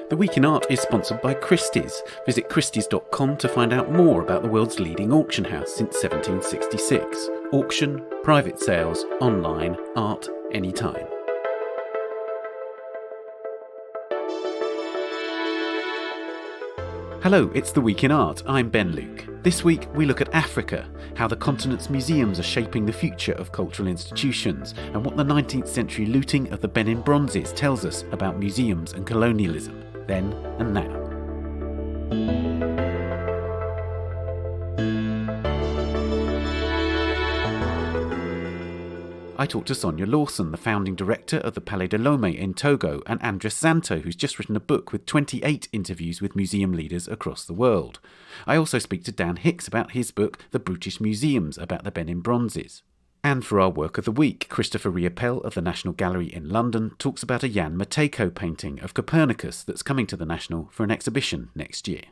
The Week in Art is sponsored by Christie's. Visit christies.com to find out more about the world's leading auction house since 1766. Auction, private sales, online, art, anytime. Hello, it's The Week in Art. I'm Ben Luke. This week we look at Africa, how the continent's museums are shaping the future of cultural institutions, and what the 19th century looting of the Benin Bronzes tells us about museums and colonialism, then and now. I talked to Sonia Lawson, the founding director of the Palais de Lomé in Togo, and András Szántó, who's just written a book with 28 interviews with museum leaders across the world. I also speak to Dan Hicks about his book, The Brutish Museums, about the Benin Bronzes. And for our Work of the Week, Christopher Riopelle of the National Gallery in London talks about a Jan Matejko painting of Copernicus that's coming to the National for an exhibition next year.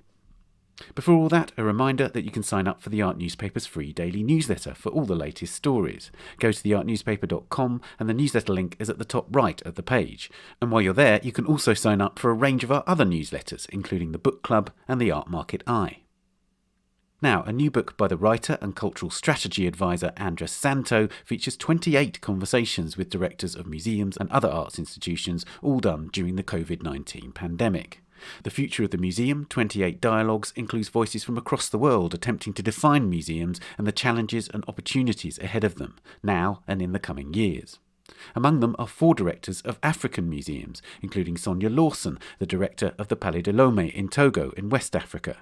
Before all that, a reminder that you can sign up for the Art Newspaper's free daily newsletter for all the latest stories. Go to theartnewspaper.com and the newsletter link is at the top right of the page. And while you're there, you can also sign up for a range of our other newsletters, including the Book Club and the Art Market Eye. Now, a new book by the writer and cultural strategy advisor András Szántó features 28 conversations with directors of museums and other arts institutions, all done during the COVID-19 pandemic. The Future of the Museum, 28 Dialogues, includes voices from across the world attempting to define museums and the challenges and opportunities ahead of them, now and in the coming years. Among them are 4 directors of African museums, including Sonia Lawson, the director of the Palais de Lomé in Togo in West Africa.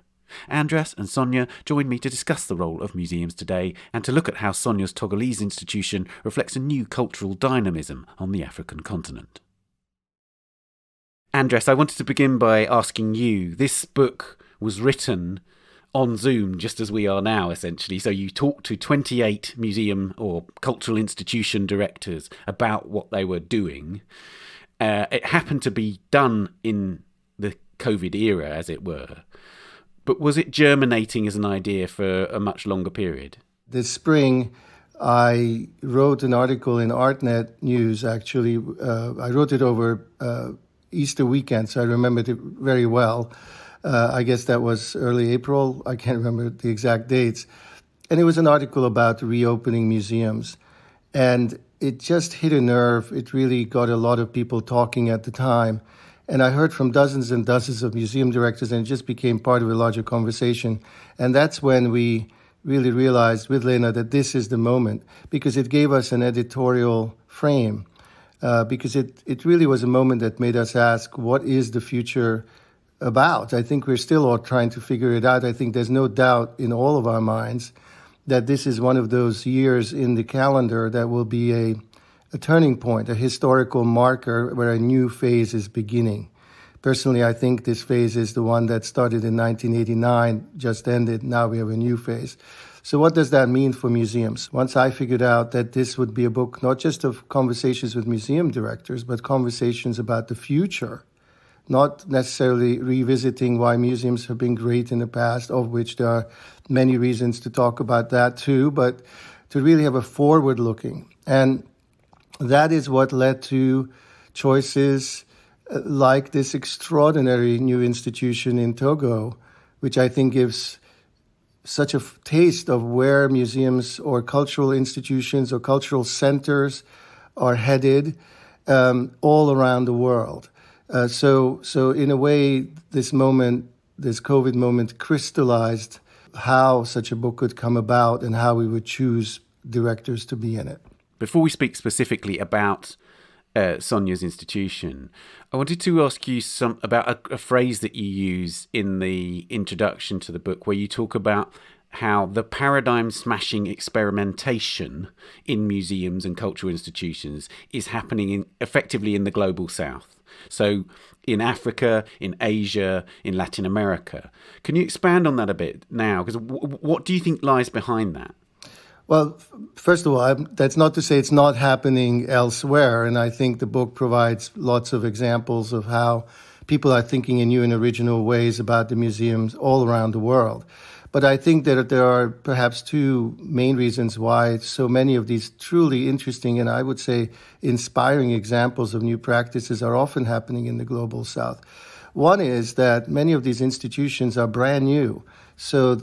András and Sonia join me to discuss the role of museums today and to look at how Sonia's Togolese institution reflects a new cultural dynamism on the African continent. András, I wanted to begin by asking you, this book was written on Zoom just as we are now, essentially. So you talked to 28 museum or cultural institution directors about what they were doing. It happened to be done in the COVID era, as it were. But was it germinating as an idea for a much longer period? This spring, I wrote an article in ArtNet News, actually. I wrote it over Easter weekend, so I remembered it very well. I guess that was early April. I can't remember the exact dates. And it was an article about reopening museums. And it just hit a nerve. It really got a lot of people talking at the time. And I heard from dozens and dozens of museum directors, and it just became part of a larger conversation. And that's when we really realized with Lena that this is the moment, because it gave us an editorial frame. Because it really was a moment that made us ask, what is the future about? I think we're still all trying to figure it out. I think there's no doubt in all of our minds that this is one of those years in the calendar that will be a turning point, a historical marker where a new phase is beginning. Personally, I think this phase is the one that started in 1989, just ended. Now we have a new phase. So what does that mean for museums? Once I figured out that this would be a book not just of conversations with museum directors, but conversations about the future, not necessarily revisiting why museums have been great in the past, of which there are many reasons to talk about that too, but to really have a forward-looking. And that is what led to choices like this extraordinary new institution in Togo, which I think gives such a taste of where museums or cultural institutions or cultural centers are headed all around the world. So in a way, this moment, this COVID moment, crystallized how such a book could come about and how we would choose directors to be in it. Before we speak specifically about Sonia's institution, I wanted to ask you about a phrase that you use in the introduction to the book, where you talk about how the paradigm-smashing experimentation in museums and cultural institutions is happening effectively in the global south. So in Africa, in Asia, in Latin America. Can you expand on that a bit now? Because what do you think lies behind that? Well, first of all, that's not to say it's not happening elsewhere. And I think the book provides lots of examples of how people are thinking in new and original ways about the museums all around the world. But I think that there are perhaps 2 main reasons why so many of these truly interesting and I would say inspiring examples of new practices are often happening in the global south. One is that many of these institutions are brand new. So,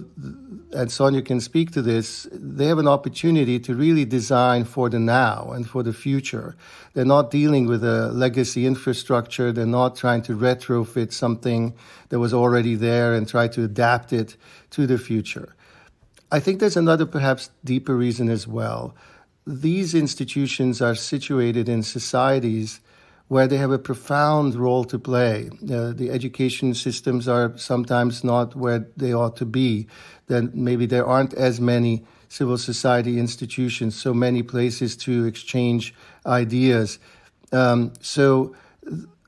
and Sonia can speak to this, they have an opportunity to really design for the now and for the future. They're not dealing with a legacy infrastructure. They're not trying to retrofit something that was already there and try to adapt it to the future. I think there's another perhaps deeper reason as well. These institutions are situated in societies where they have a profound role to play. The education systems are sometimes not where they ought to be. Then maybe there aren't as many civil society institutions, so many places to exchange ideas. So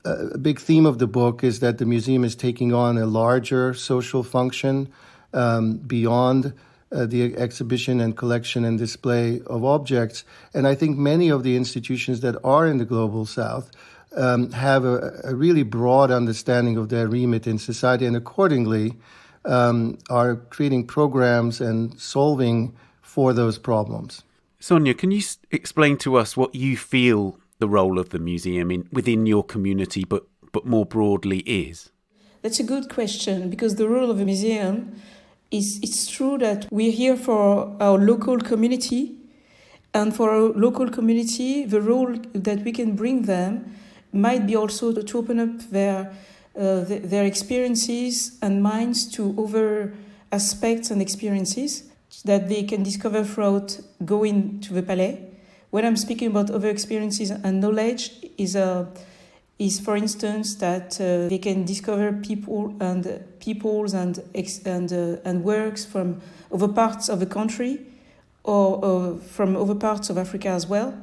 a big theme of the book is that the museum is taking on a larger social function beyond the exhibition and collection and display of objects. And I think many of the institutions that are in the Global South have a really broad understanding of their remit in society and accordingly are creating programs and solving for those problems. Sonia, can you explain to us what you feel the role of the museum within your community, but more broadly is? That's a good question, because the role of a museum is, it's true that we're here for our local community, and for our local community, the role that we can bring them might be also to open up their experiences and minds to other aspects and experiences that they can discover throughout going to the Palais. When I'm speaking about other experiences and knowledge, is for instance that they can discover peoples and works from other parts of the country or from other parts of Africa as well.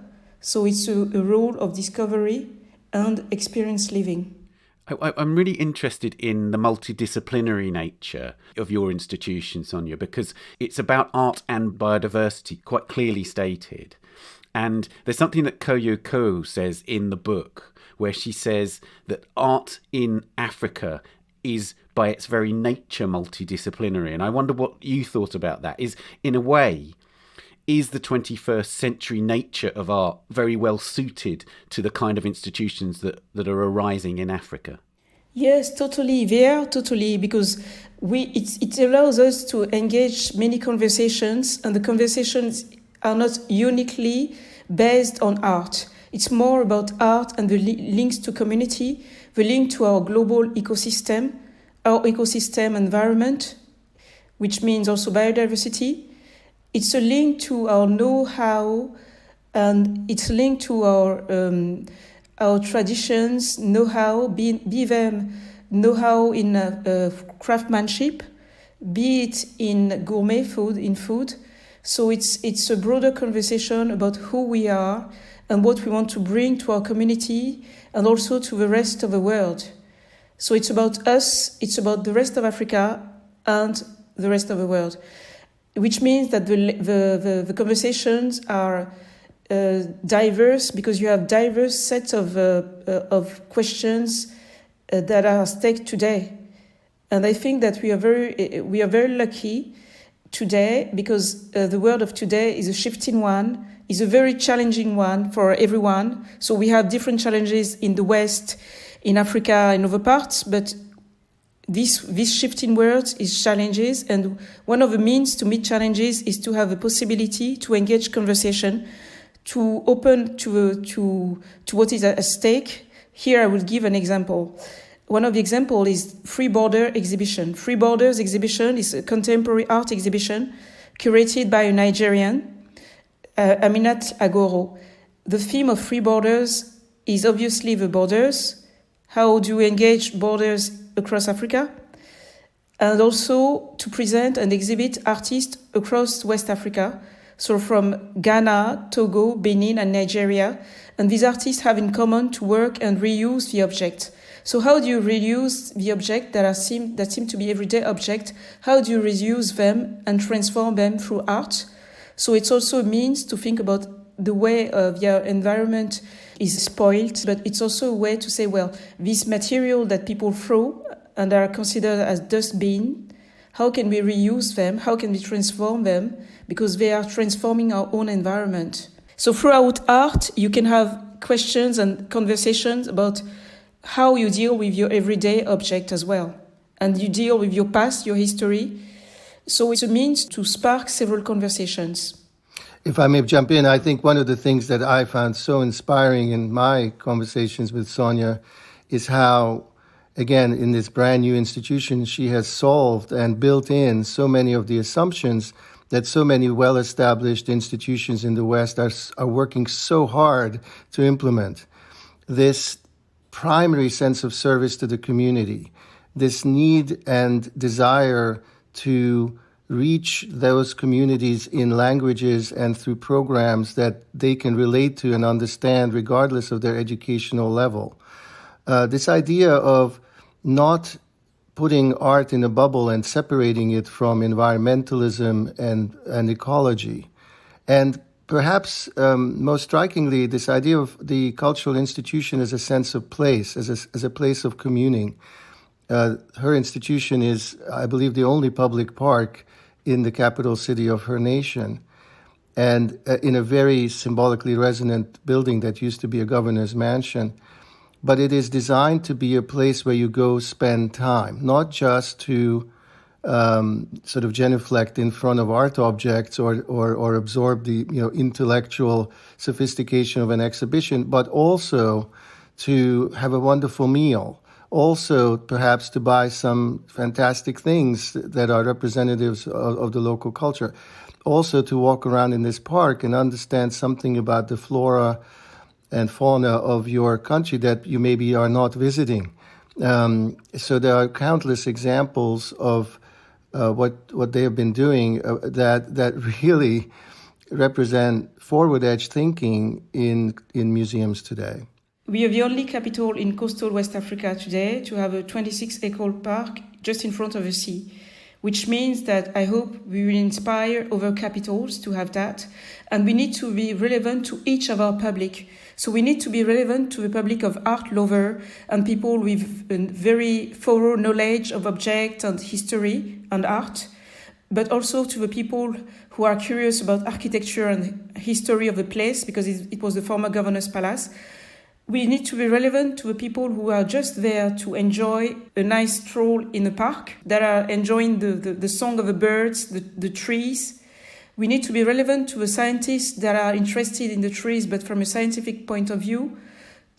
So it's a role of discovery and experience living. I'm really interested in the multidisciplinary nature of your institution, Sonia, because it's about art and biodiversity, quite clearly stated. And there's something that Koyo says in the book, where she says that art in Africa is by its very nature multidisciplinary. And I wonder what you thought about that. In a way, is the 21st century nature of art very well suited to the kind of institutions that are arising in Africa? Yes, totally. They are totally, because it allows us to engage many conversations, and the conversations are not uniquely based on art. It's more about art and the links to community, the link to our global ecosystem, our ecosystem environment, which means also biodiversity. It's a link to our know-how, and it's linked to our traditions, know-how, be them know-how in craftsmanship, be it in gourmet food, in food. So it's a broader conversation about who we are and what we want to bring to our community and also to the rest of the world. So it's about us, it's about the rest of Africa and the rest of the world, which means that the conversations are diverse, because you have diverse sets of questions that are at stake today. And I think that we are very lucky today, because the world of today is a shifting one, is a very challenging one for everyone. So we have different challenges in the West, in Africa, and other parts, but this shifting world is challenges, and one of the means to meet challenges is to have the possibility to engage conversation, to open to what is at stake. Here I will give an example. One of the examples is Free Border exhibition. Free Borders exhibition is a contemporary art exhibition curated by a Nigerian, Aminat Agoro. The theme of Free Borders is obviously the borders. How do we engage borders across Africa? And also to present and exhibit artists across West Africa, so from Ghana, Togo, Benin, and Nigeria. And these artists have in common to work and reuse the object. So how do you reuse the object that seem to be everyday objects? How do you reuse them and transform them through art? So it's also a means to think about the way the environment is spoiled, but it's also a way to say, well, this material that people throw and are considered as dustbin, how can we reuse them? How can we transform them? Because they are transforming our own environment. So throughout art, you can have questions and conversations about how you deal with your everyday object as well. And you deal with your past, your history. So it's a means to spark several conversations. If I may jump in, I think one of the things that I found so inspiring in my conversations with Sonia is how, again, in this brand new institution, she has solved and built in so many of the assumptions that so many well-established institutions in the West are working so hard to implement. This primary sense of service to the community, this need and desire to reach those communities in languages and through programs that they can relate to and understand regardless of their educational level. This idea of not putting art in a bubble and separating it from environmentalism and ecology. And perhaps most strikingly, this idea of the cultural institution as a sense of place, as a place of communing. Her institution is, I believe, the only public park in the capital city of her nation, and in a very symbolically resonant building that used to be a governor's mansion. But it is designed to be a place where you go spend time, not just to sort of genuflect in front of art objects or absorb the intellectual sophistication of an exhibition, but also to have a wonderful meal. Also, perhaps to buy some fantastic things that are representatives of the local culture. Also, to walk around in this park and understand something about the flora and fauna of your country that you maybe are not visiting. So there are countless examples of what they have been doing that really represent forward-edge thinking in museums today. We are the only capital in coastal West Africa today to have a 26-acre park just in front of the sea, which means that I hope we will inspire other capitals to have that. And we need to be relevant to each of our public. So we need to be relevant to the public of art lover and people with a very thorough knowledge of object and history and art, but also to the people who are curious about architecture and history of the place, because it was the former governor's palace. We need to be relevant to the people who are just there to enjoy a nice stroll in the park, that are enjoying the song of the birds, the trees. We need to be relevant to the scientists that are interested in the trees, but from a scientific point of view,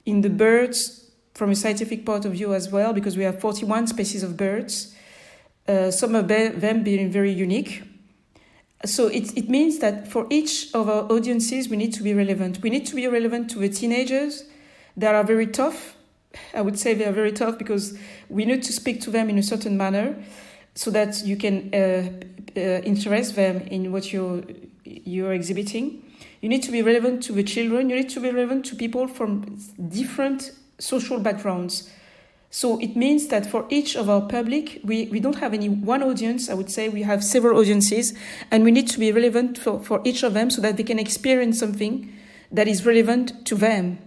in the birds from a scientific point of view as well, because we have 41 species of birds, some of them being very unique. So it means that for each of our audiences, we need to be relevant. We need to be relevant to the teenagers that are very tough. I would say they are very tough because we need to speak to them in a certain manner so that you can interest them in what you're exhibiting. You need to be relevant to the children. You need to be relevant to people from different social backgrounds. So it means that for each of our public, we don't have any one audience. I would say we have several audiences, and we need to be relevant for each of them so that they can experience something that is relevant to them.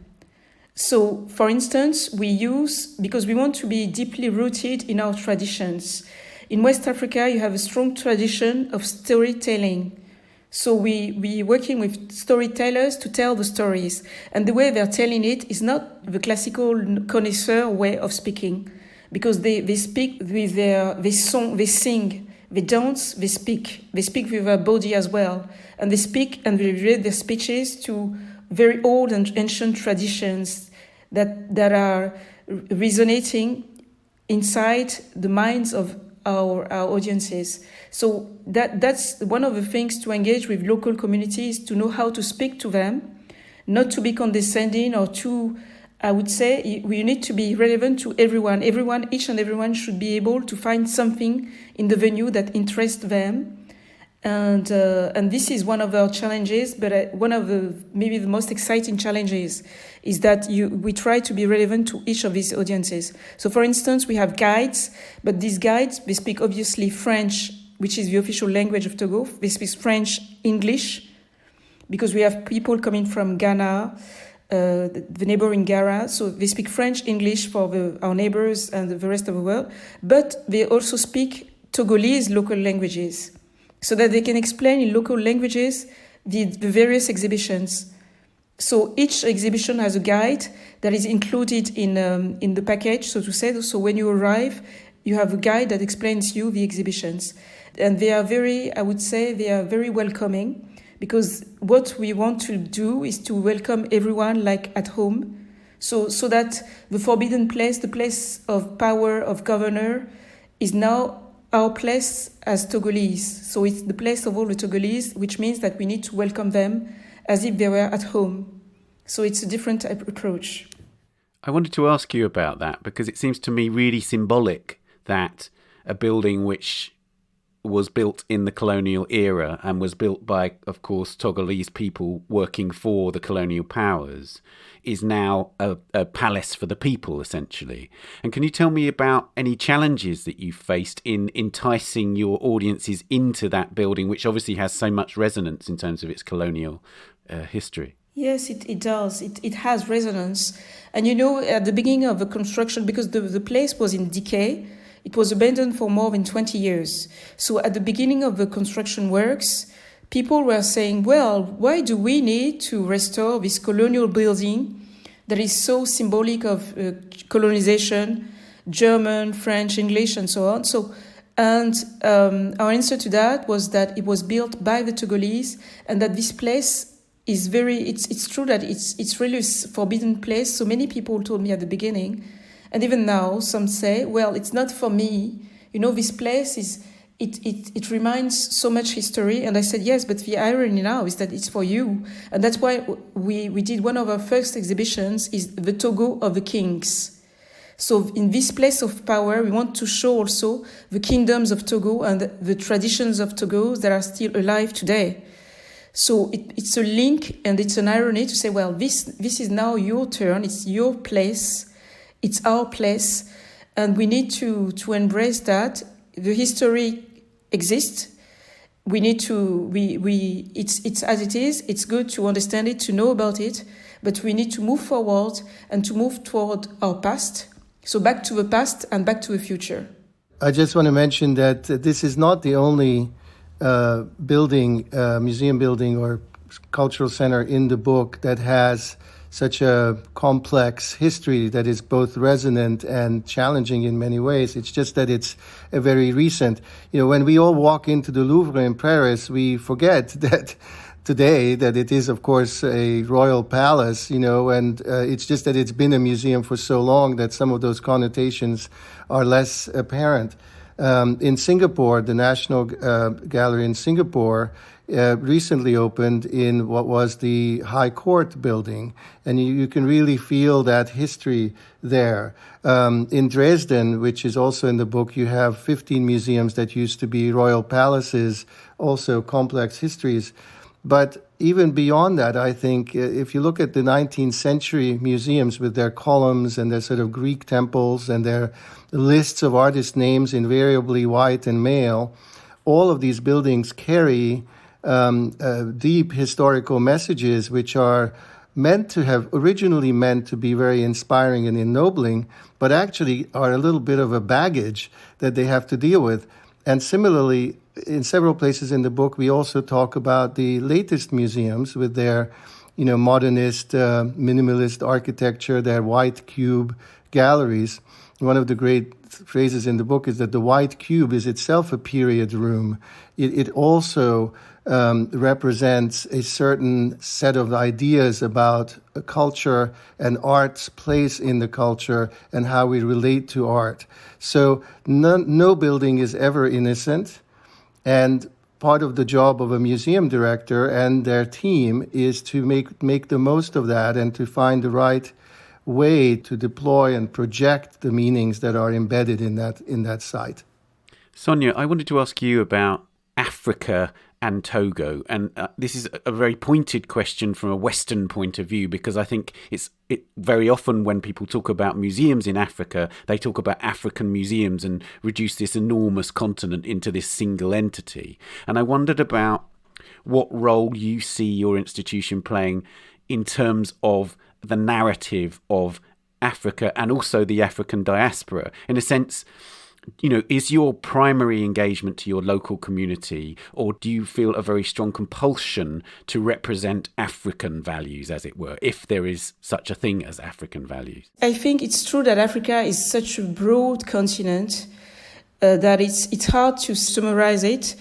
So, for instance, because we want to be deeply rooted in our traditions. In West Africa, you have a strong tradition of storytelling. So we working with storytellers to tell the stories. And the way they're telling it is not the classical connoisseur way of speaking, because they speak with they sing, they dance, they speak with their body as well. And they speak and they read their speeches to very old and ancient traditions that are resonating inside the minds of our audiences. So that's one of the things to engage with local communities, to know how to speak to them, not to be condescending or too, I would say, we need to be relevant to everyone. Each and everyone should be able to find something in the venue that interests them. And this is one of our challenges, but one of maybe the most exciting challenges is that we try to be relevant to each of these audiences. So, for instance, we have guides, but these guides, they speak obviously French, which is the official language of Togo. They speak French, English, because we have people coming from Ghana, the neighboring Ghana, so they speak French, English for our neighbors and the rest of the world, but they also speak Togolese local languages, so that they can explain in local languages the various exhibitions. So each exhibition has a guide that is included in the package, so to say. So when you arrive, you have a guide that explains you the exhibitions. And they are very welcoming, because what we want to do is to welcome everyone like at home. So that the forbidden place, the place of power of governor, is now our place as Togolese. So it's the place of all the Togolese, which means that we need to welcome them as if they were at home. So it's a different approach. I wanted to ask you about that, because it seems to me really symbolic that a building which was built in the colonial era and was built by, of course, Togolese people working for the colonial powers is now a palace for the people, essentially. And can you tell me about any challenges that you faced in enticing your audiences into that building, which obviously has so much resonance in terms of its colonial history? Yes, it does. It has resonance. And at the beginning of the construction, because the place was in decay, it was abandoned for more than 20 years. So at the beginning of the construction works, people were saying, well, why do we need to restore this colonial building that is so symbolic of colonization, German, French, English, and so on? Our answer to that was that it was built by the Togolese, and that this place is it's true that it's really a forbidden place. So many people told me at the beginning, and even now, some say, well, it's not for me. This place it reminds so much history. And I said, yes, but the irony now is that it's for you. And that's why we did one of our first exhibitions is the Togo of the Kings. So in this place of power, we want to show also the kingdoms of Togo and the traditions of Togo that are still alive today. So it's a link, and it's an irony to say, well, this is now your turn. It's your place. It's our place, and we need to embrace that. The history exists. We need to it's as it is. It's good to understand it, to know about it, but we need to move forward and to move toward our past. So back to the past and back to the future. I just want to mention that this is not the only museum building or cultural center in the book that has such a complex history that is both resonant and challenging in many ways. It's just that it's a very recent. When we all walk into the Louvre in Paris, we forget that today that it is, of course, a royal palace, and it's just that it's been a museum for so long that some of those connotations are less apparent. In Singapore, the National Gallery in Singapore recently opened in what was the High Court building, and you can really feel that history there. In Dresden, which is also in the book, you have 15 museums that used to be royal palaces, also complex histories. But even beyond that, I think if you look at the 19th century museums with their columns and their sort of Greek temples and their lists of artist names, invariably white and male, all of these buildings carry deep historical messages which are originally meant to be very inspiring and ennobling, but actually are a little bit of a baggage that they have to deal with. And similarly, in several places in the book, we also talk about the latest museums with their, modernist, minimalist architecture, their white cube galleries. One of the great phrases in the book is that the white cube is itself a period room. It also represents a certain set of ideas about a culture and art's place in the culture and how we relate to art. So no building is ever innocent. And part of the job of a museum director and their team is to make the most of that and to find the right way to deploy and project the meanings that are embedded in that site. Sonia, I wanted to ask you about Africa and Togo, and this is a very pointed question from a Western point of view, because I think it very often when people talk about museums in Africa, they talk about African museums and reduce this enormous continent into this single entity. And I wondered about what role you see your institution playing in terms of the narrative of Africa and also the African diaspora. In a sense, is your primary engagement to your local community, or do you feel a very strong compulsion to represent African values, as it were, if there is such a thing as African values? I think it's true that Africa is such a broad continent that it's hard to summarize it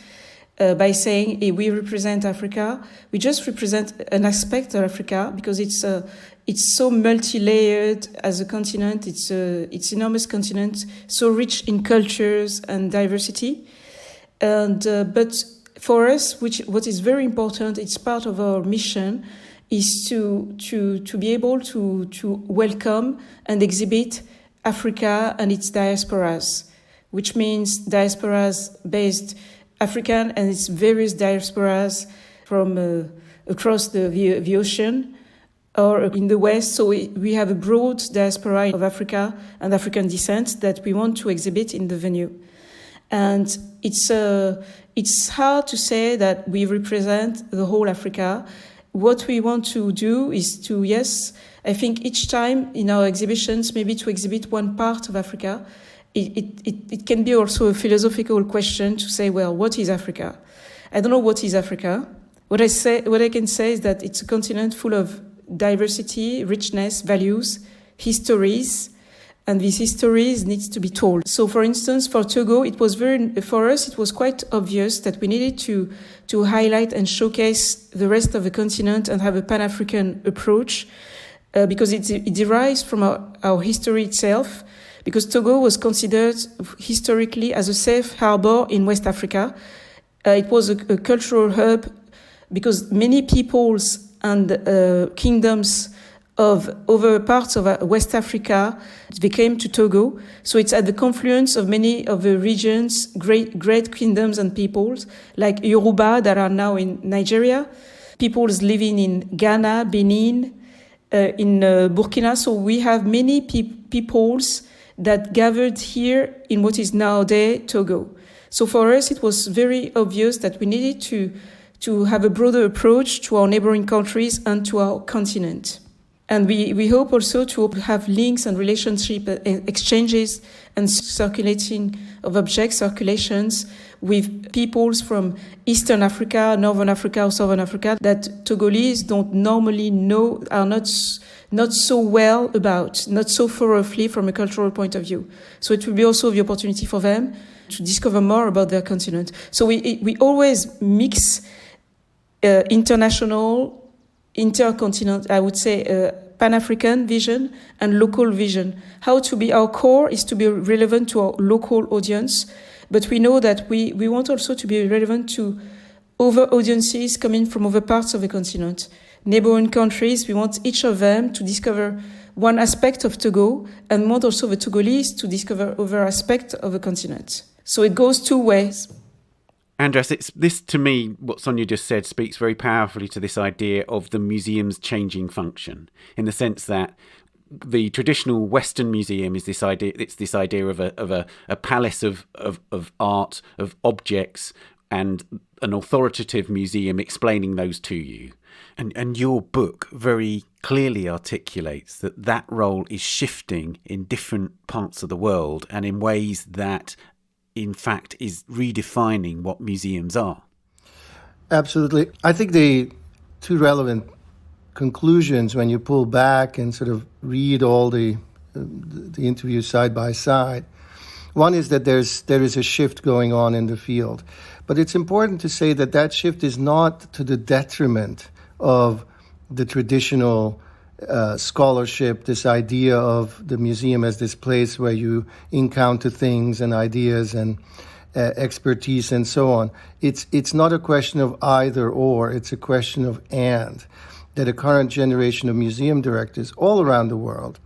by saying, hey, we represent Africa. We just represent an aspect of Africa because it's so multi-layered as a continent. It's enormous continent, so rich in cultures and diversity. And but for us, what is very important, it's part of our mission, is to be able to welcome and exhibit Africa and its diasporas, which means diasporas based African and its various diasporas from across the ocean or in the West. So we have a broad diaspora of Africa and African descent that we want to exhibit in the venue. And it's hard to say that we represent the whole Africa. What we want to do is to, yes, I think each time in our exhibitions, maybe to exhibit one part of Africa. It can be also a philosophical question to say, well, what is Africa? I don't know what is Africa. What I can say is that it's a continent full of diversity, richness, values, histories, and these histories needs to be told. So, for instance, for Togo, for us it was quite obvious that we needed to highlight and showcase the rest of the continent and have a Pan-African approach because it derives from our history itself. Because Togo was considered historically as a safe harbor in West Africa. It was a cultural hub because many peoples and kingdoms of other parts of West Africa, they came to Togo. So it's at the confluence of many of the region's great kingdoms and peoples, like Yoruba that are now in Nigeria, peoples living in Ghana, Benin, in Burkina. So we have many peoples that gathered here in what is nowadays Togo. So for us, it was very obvious that we needed to have a broader approach to our neighboring countries and to our continent. And we hope also to have links and relationship exchanges and circulating of objects, circulations with peoples from Eastern Africa, Northern Africa, or Southern Africa that Togolese don't normally know, are not so well about, not so thoroughly from a cultural point of view. So it will be also the opportunity for them to discover more about their continent. So we always mix international, intercontinental, I would say, Pan-African vision and local vision. Our core is to be relevant to our local audience, but we know that we want also to be relevant to other audiences coming from other parts of the continent. Neighboring countries, we want each of them to discover one aspect of Togo and want also the Togolese to discover other aspects of the continent. So it goes two ways. András, this to me, what Sonia just said, speaks very powerfully to this idea of the museum's changing function, in the sense that the traditional Western museum is this idea. It's this idea of a palace of art, of objects, and an authoritative museum explaining those to you. And your book very clearly articulates that role is shifting in different parts of the world and in ways that, in fact, is redefining what museums are. Absolutely. I think the two relevant conclusions when you pull back and sort of read all the interviews side by side. One is that there is a shift going on in the field. But it's important to say that shift is not to the detriment of the traditional scholarship, this idea of the museum as this place where you encounter things and ideas and expertise and so on. It's not a question of either or, it's a question of and. That a current generation of museum directors all around the world,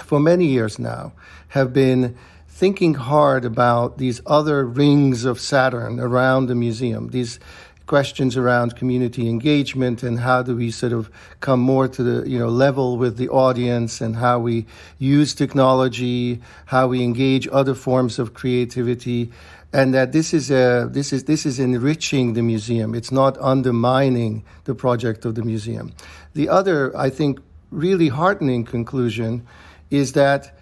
for many years now, have been thinking hard about these other rings of Saturn around the museum, these questions around community engagement and how do we sort of come more to the level with the audience and how we use technology, how we engage other forms of creativity, and that this is enriching the museum. It's not undermining the project of the museum. The other, I think, really heartening conclusion is that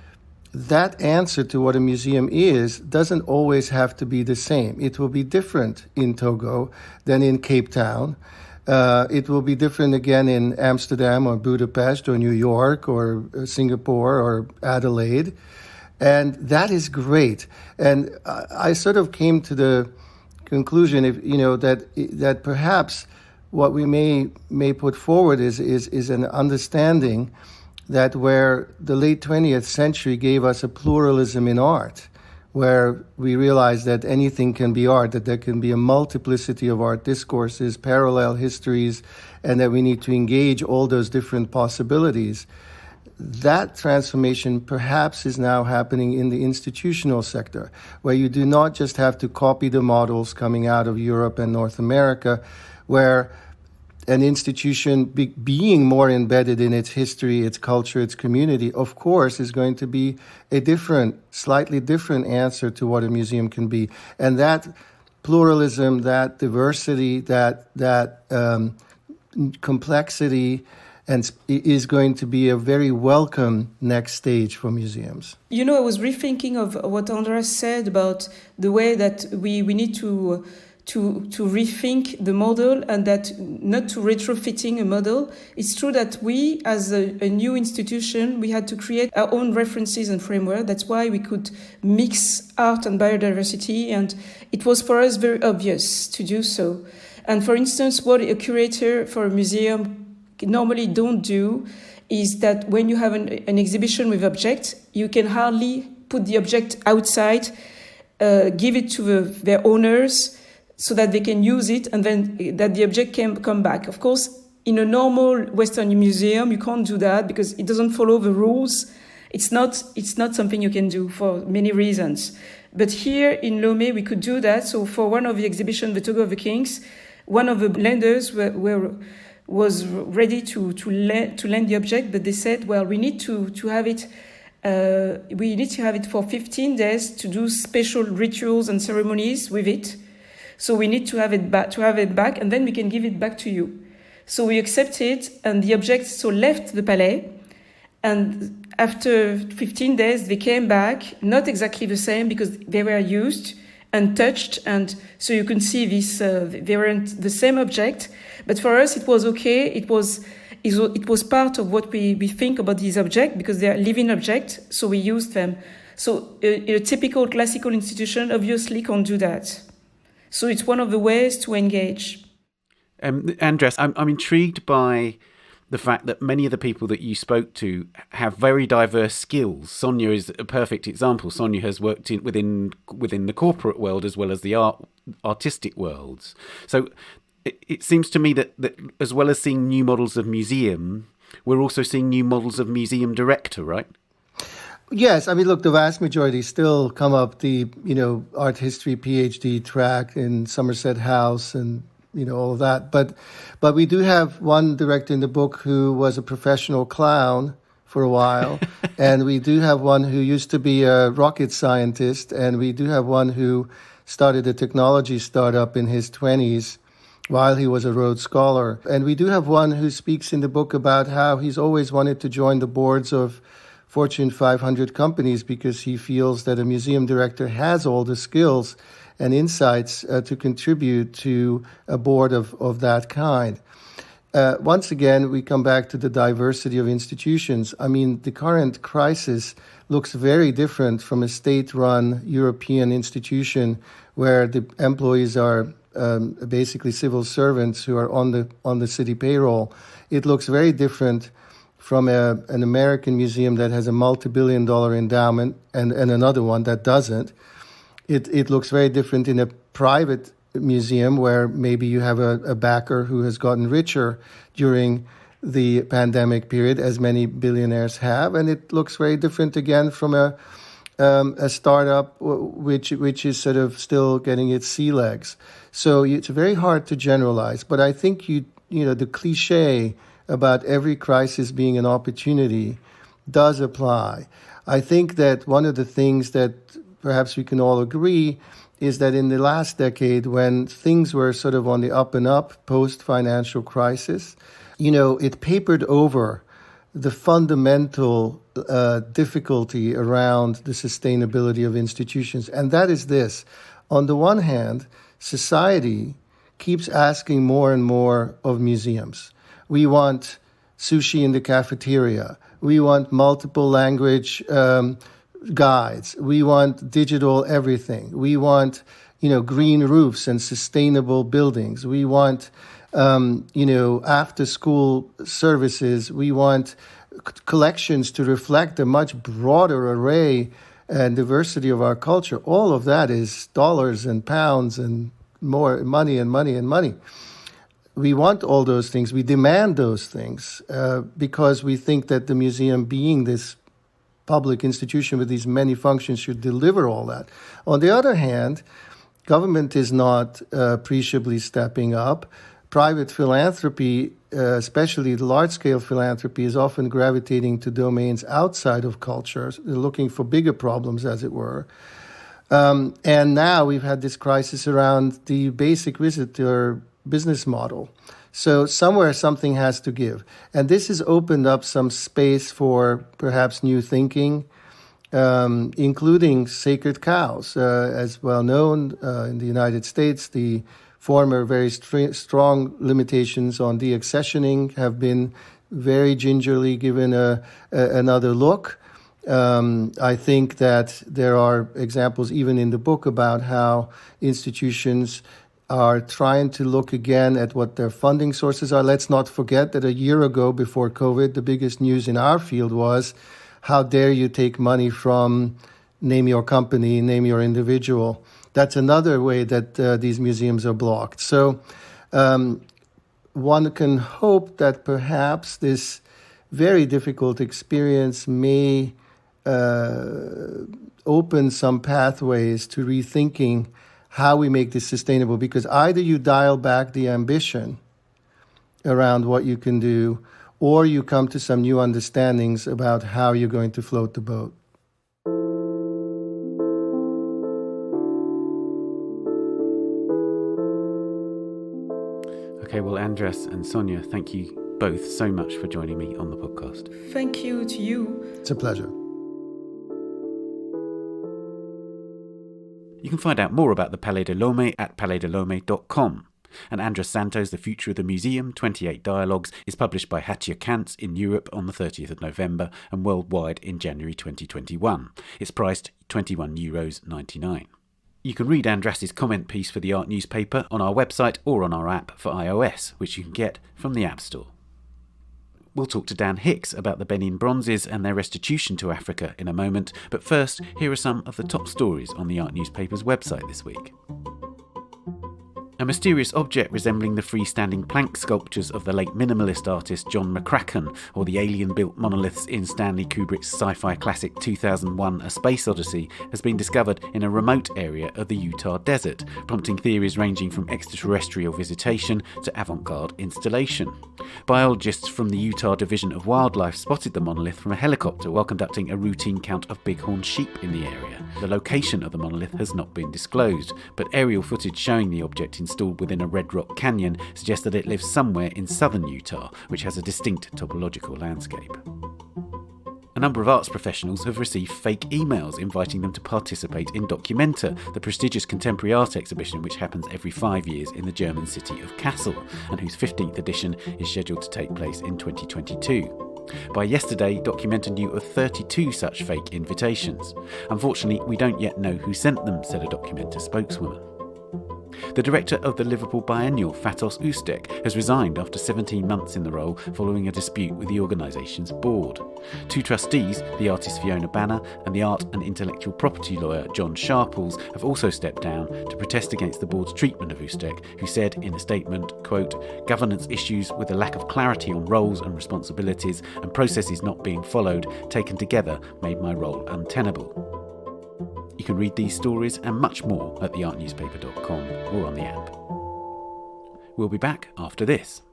that answer to what a museum is doesn't always have to be the same. It will be different in Togo than in Cape Town. It will be different again in Amsterdam or Budapest or New York or Singapore or Adelaide. And that is great. And I sort of came to the conclusion, that perhaps what we may put forward is an understanding that where the late 20th century gave us a pluralism in art, where we realized that anything can be art, that there can be a multiplicity of art discourses, parallel histories, and that we need to engage all those different possibilities. That transformation perhaps is now happening in the institutional sector, where you do not just have to copy the models coming out of Europe and North America, where an institution being more embedded in its history, its culture, its community, of course, is going to be a slightly different answer to what a museum can be. And that pluralism, that diversity, that complexity, and is going to be a very welcome next stage for museums. I was rethinking of what András said about the way that we need to rethink the model, and that not to retrofitting a model. It's true that we, as a new institution, we had to create our own references and framework. That's why we could mix art and biodiversity, and it was for us very obvious to do so. And for instance, what a curator for a museum normally don't do is that when you have an exhibition with objects, you can hardly put the object outside, give it to their owners, so that they can use it, and then that the object can come back. Of course, in a normal Western museum, you can't do that because it doesn't follow the rules. It's not something you can do for many reasons. But here in Lomé, we could do that. So for one of the exhibitions, the Togo of the Kings, one of the lenders was ready to lend the object, but they said, well, we need to have it. We need to have it for 15 days to do special rituals and ceremonies with it. So we need to have it back, and then we can give it back to you. So we accepted, and the objects left the palais, and after 15 days they came back, not exactly the same because they were used and touched, and so you can see this. They weren't the same object, but for us it was okay. It was part of what we think about these objects because they are living objects, so we used them. So a typical classical institution obviously can't do that. So it's one of the ways to engage. András, I'm intrigued by the fact that many of the people that you spoke to have very diverse skills. Sonia is a perfect example. Sonia has worked within the corporate world as well as the artistic worlds. So it seems to me that as well as seeing new models of museum, we're also seeing new models of museum director, right? Yes, I mean, look, the vast majority still come up the, art history PhD track in Somerset House and, all of that. But we do have one director in the book who was a professional clown for a while. And we do have one who used to be a rocket scientist. And we do have one who started a technology startup in his 20s while he was a Rhodes Scholar. And we do have one who speaks in the book about how he's always wanted to join the boards of Fortune 500 companies because he feels that a museum director has all the skills and insights to contribute to a board of that kind. Once again, we come back to the diversity of institutions. I mean, the current crisis looks very different from a state-run European institution where the employees are basically civil servants who are on the city payroll. It looks very different from an American museum that has a multi-billion-dollar endowment and another one that doesn't. It looks very different in a private museum where maybe you have a backer who has gotten richer during the pandemic period, as many billionaires have. And it looks very different again from a startup which is sort of still getting its sea legs. So it's very hard to generalize. But I think the cliche about every crisis being an opportunity does apply. I think that one of the things that perhaps we can all agree is that in the last decade, when things were sort of on the up and up post-financial crisis, it papered over the fundamental difficulty around the sustainability of institutions. And that is this. On the one hand, society keeps asking more and more of museums. We want sushi in the cafeteria. We want multiple language guides. We want digital everything. We want, green roofs and sustainable buildings. We want, after school services. We want collections to reflect a much broader array and diversity of our culture. All of that is dollars and pounds and more money and money and money. We want all those things. We demand those things because we think that the museum, being this public institution with these many functions, should deliver all that. On the other hand, government is not appreciably stepping up. Private philanthropy, especially large-scale philanthropy, is often gravitating to domains outside of culture. They're looking for bigger problems, as it were. And now we've had this crisis around the basic visitor business model. So somewhere something has to give. And this has opened up some space for perhaps new thinking, including sacred cows. As well known in the United States, the former very strong limitations on deaccessioning have been very gingerly given another look. I think that there are examples even in the book about how institutions are trying to look again at what their funding sources are. Let's not forget that a year ago, before COVID, the biggest news in our field was, how dare you take money from name your company, name your individual. That's another way that these museums are blocked. So one can hope that perhaps this very difficult experience may open some pathways to rethinking how we make this sustainable, because either you dial back the ambition around what you can do, or you come to some new understandings about how you're going to float the boat. Okay, well, András and Sonia, thank you both so much for joining me on the podcast. Thank you to you. It's a pleasure. You can find out more about the Palais de Lomé at palaisdelomé.com. And András Szántós The Future of the Museum, 28 Dialogues, is published by Hattia Kantz in Europe on the 30th of November and worldwide in January 2021. It's priced €21.99. You can read András's comment piece for the Art newspaper on our website or on our app for iOS, which you can get from the App Store. We'll talk to Dan Hicks about the Benin Bronzes and their restitution to Africa in a moment, but first, here are some of the top stories on the Art newspaper's website this week. A mysterious object resembling the freestanding plank sculptures of the late minimalist artist John McCracken, or the alien-built monoliths in Stanley Kubrick's sci-fi classic 2001 A Space Odyssey, has been discovered in a remote area of the Utah desert, prompting theories ranging from extraterrestrial visitation to avant-garde installation. Biologists from the Utah Division of Wildlife spotted the monolith from a helicopter while conducting a routine count of bighorn sheep in the area. The location of the monolith has not been disclosed, but aerial footage showing the object installed within a red rock canyon suggests that it lives somewhere in southern Utah, which has a distinct topological landscape. A number of arts professionals have received fake emails inviting them to participate in Documenta, the prestigious contemporary art exhibition which happens every 5 years in the German city of Kassel, and whose 15th edition is scheduled to take place in 2022. By yesterday, Documenta knew of 32 such fake invitations. Unfortunately, we don't yet know who sent them, said a Documenta spokeswoman. The director of the Liverpool Biennial, Fatos Ustek, has resigned after 17 months in the role following a dispute with the organisation's board. Two trustees, the artist Fiona Banner and the art and intellectual property lawyer John Sharples, have also stepped down to protest against the board's treatment of Ustek, who said in a statement, quote, "Governance issues with a lack of clarity on roles and responsibilities and processes not being followed, taken together, made my role untenable." You can read these stories and much more at theartnewspaper.com or on the app. We'll be back after this.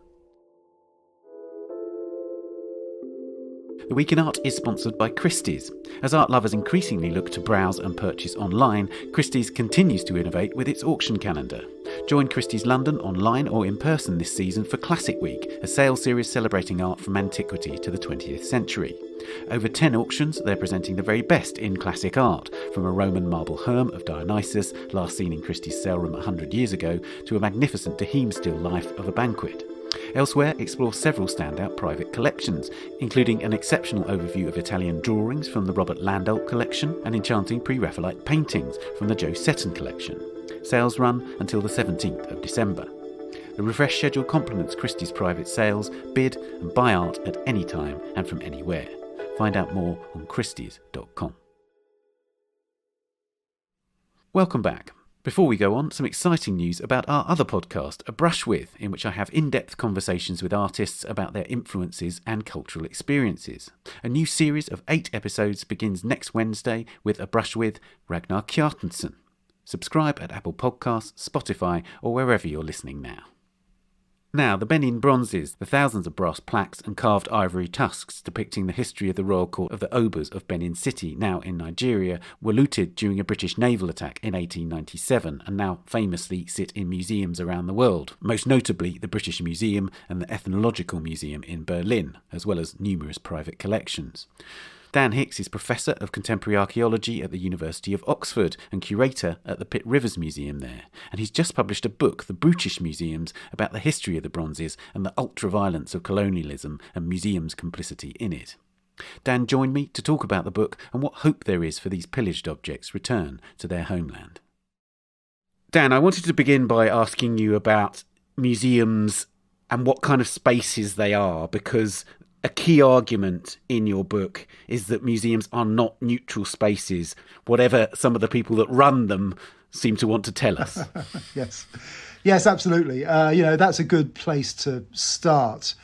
The Week in Art is sponsored by Christie's. As art lovers increasingly look to browse and purchase online, Christie's continues to innovate with its auction calendar. Join Christie's London online or in person this season for Classic Week, a sales series celebrating art from antiquity to the 20th century. Over 10 auctions, they're presenting the very best in classic art, from a Roman marble herm of Dionysus, last seen in Christie's sale room 100 years ago, to a magnificent Dahim still life of a banquet. Elsewhere, explore several standout private collections, including an exceptional overview of Italian drawings from the Robert Landau collection and enchanting Pre-Raphaelite paintings from the Joe Setton collection. Sales run until the 17th of December. The refreshed schedule complements Christie's private sales. Bid and buy art at any time and from anywhere. Find out more on christies.com. Welcome back. Before we go on, some exciting news about our other podcast, A Brush With, in which I have in-depth conversations with artists about their influences and cultural experiences. A new series of 8 episodes begins next Wednesday with A Brush With Ragnar Kjartansson. Subscribe at Apple Podcasts, Spotify, or wherever you're listening now. Now, the Benin Bronzes, the thousands of brass plaques and carved ivory tusks depicting the history of the royal court of the Obas of Benin City, now in Nigeria, were looted during a British naval attack in 1897 and now famously sit in museums around the world, most notably the British Museum and the Ethnological Museum in Berlin, as well as numerous private collections. Dan Hicks is Professor of Contemporary Archaeology at the University of Oxford and curator at the Pitt Rivers Museum there, and he's just published a book, The Brutish Museums, about the history of the Bronzes and the ultra-violence of colonialism and museums' complicity in it. Dan joined me to talk about the book and what hope there is for these pillaged objects' return to their homeland. Dan, I wanted to begin by asking you about museums and what kind of spaces they are, because a key argument in your book is that museums are not neutral spaces, whatever some of the people that run them seem to want to tell us. Yes, absolutely. That's a good place to start.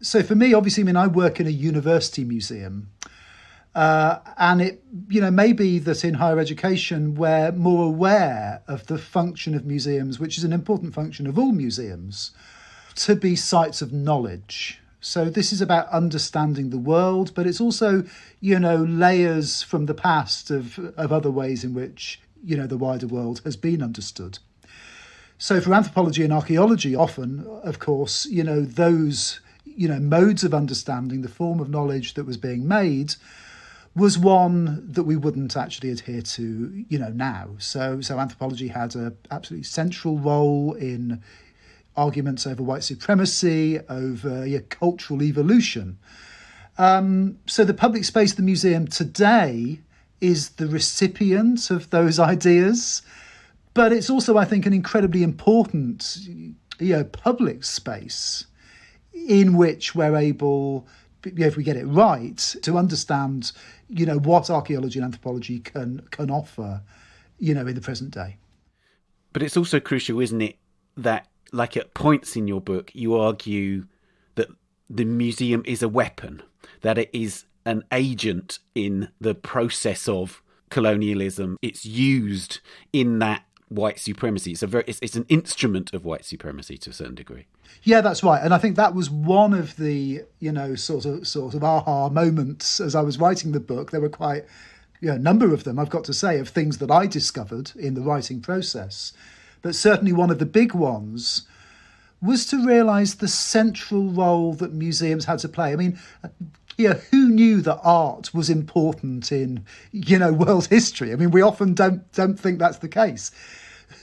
So for me, obviously, I work in a university museum. And it, may be that in higher education, we're more aware of the function of museums, which is an important function of all museums, to be sites of knowledge. So this is about understanding the world, but it's also, layers from the past of other ways in which, the wider world has been understood. So for anthropology and archaeology, often, of course, those, modes of understanding, the form of knowledge that was being made was one that we wouldn't actually adhere to, now. So anthropology had an absolutely central role in arguments over white supremacy, over cultural evolution. So the public space of the museum today is the recipient of those ideas, but it's also, I think, an incredibly important public space in which we're able, if we get it right, to understand what archaeology and anthropology can offer in the present day. But it's also crucial, isn't it, that like at points in your book, you argue that the museum is a weapon, that it is an agent in the process of colonialism. It's used in that white supremacy. It's an instrument of white supremacy to a certain degree. Yeah, that's right. And I think that was one of the, sort of aha moments as I was writing the book. There were quite a number of them, I've got to say, of things that I discovered in the writing process. But certainly one of the big ones was to realise the central role that museums had to play. Who knew that art was important in, world history? We often don't think that's the case.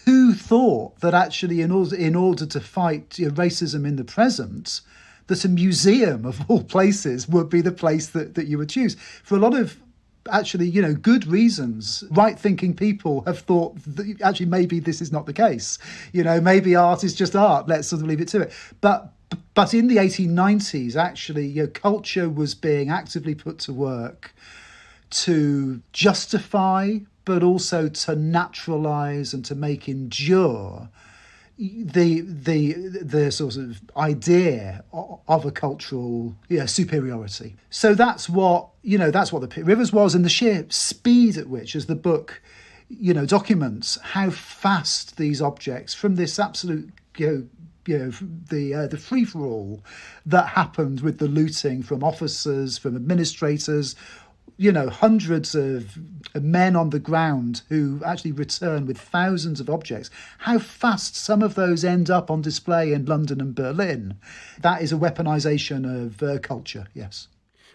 Who thought that actually in order to fight racism in the present, that a museum of all places would be the place that you would choose? For a lot of actually, good reasons, right-thinking people have thought that actually maybe this is not the case. Maybe art is just art. Let's sort of leave it to it. But in the 1890s, actually, culture was being actively put to work to justify, but also to naturalise and to make endure the sort of idea of a cultural superiority. So that's what the Pitt Rivers was, and the sheer speed at which, as the book documents how fast these objects from this absolute the free-for-all that happened with the looting from officers, from administrators, hundreds of men on the ground who actually return with thousands of objects. How fast some of those end up on display in London and Berlin. That is a weaponization of culture, yes.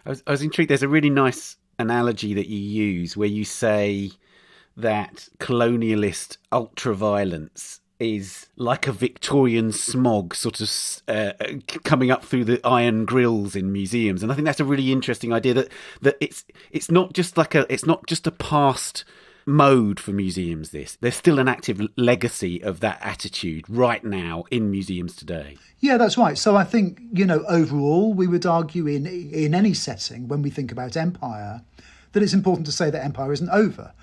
I was intrigued. There's a really nice analogy that you use where you say that colonialist ultra-violence is like a Victorian smog sort of coming up through the iron grills in museums. And I think that's a really interesting idea that it's not just a past mode for museums. There's still an active legacy of that attitude right now in museums today. Yeah, that's right. So I think, overall, we would argue in any setting when we think about empire that it's important to say that empire isn't over,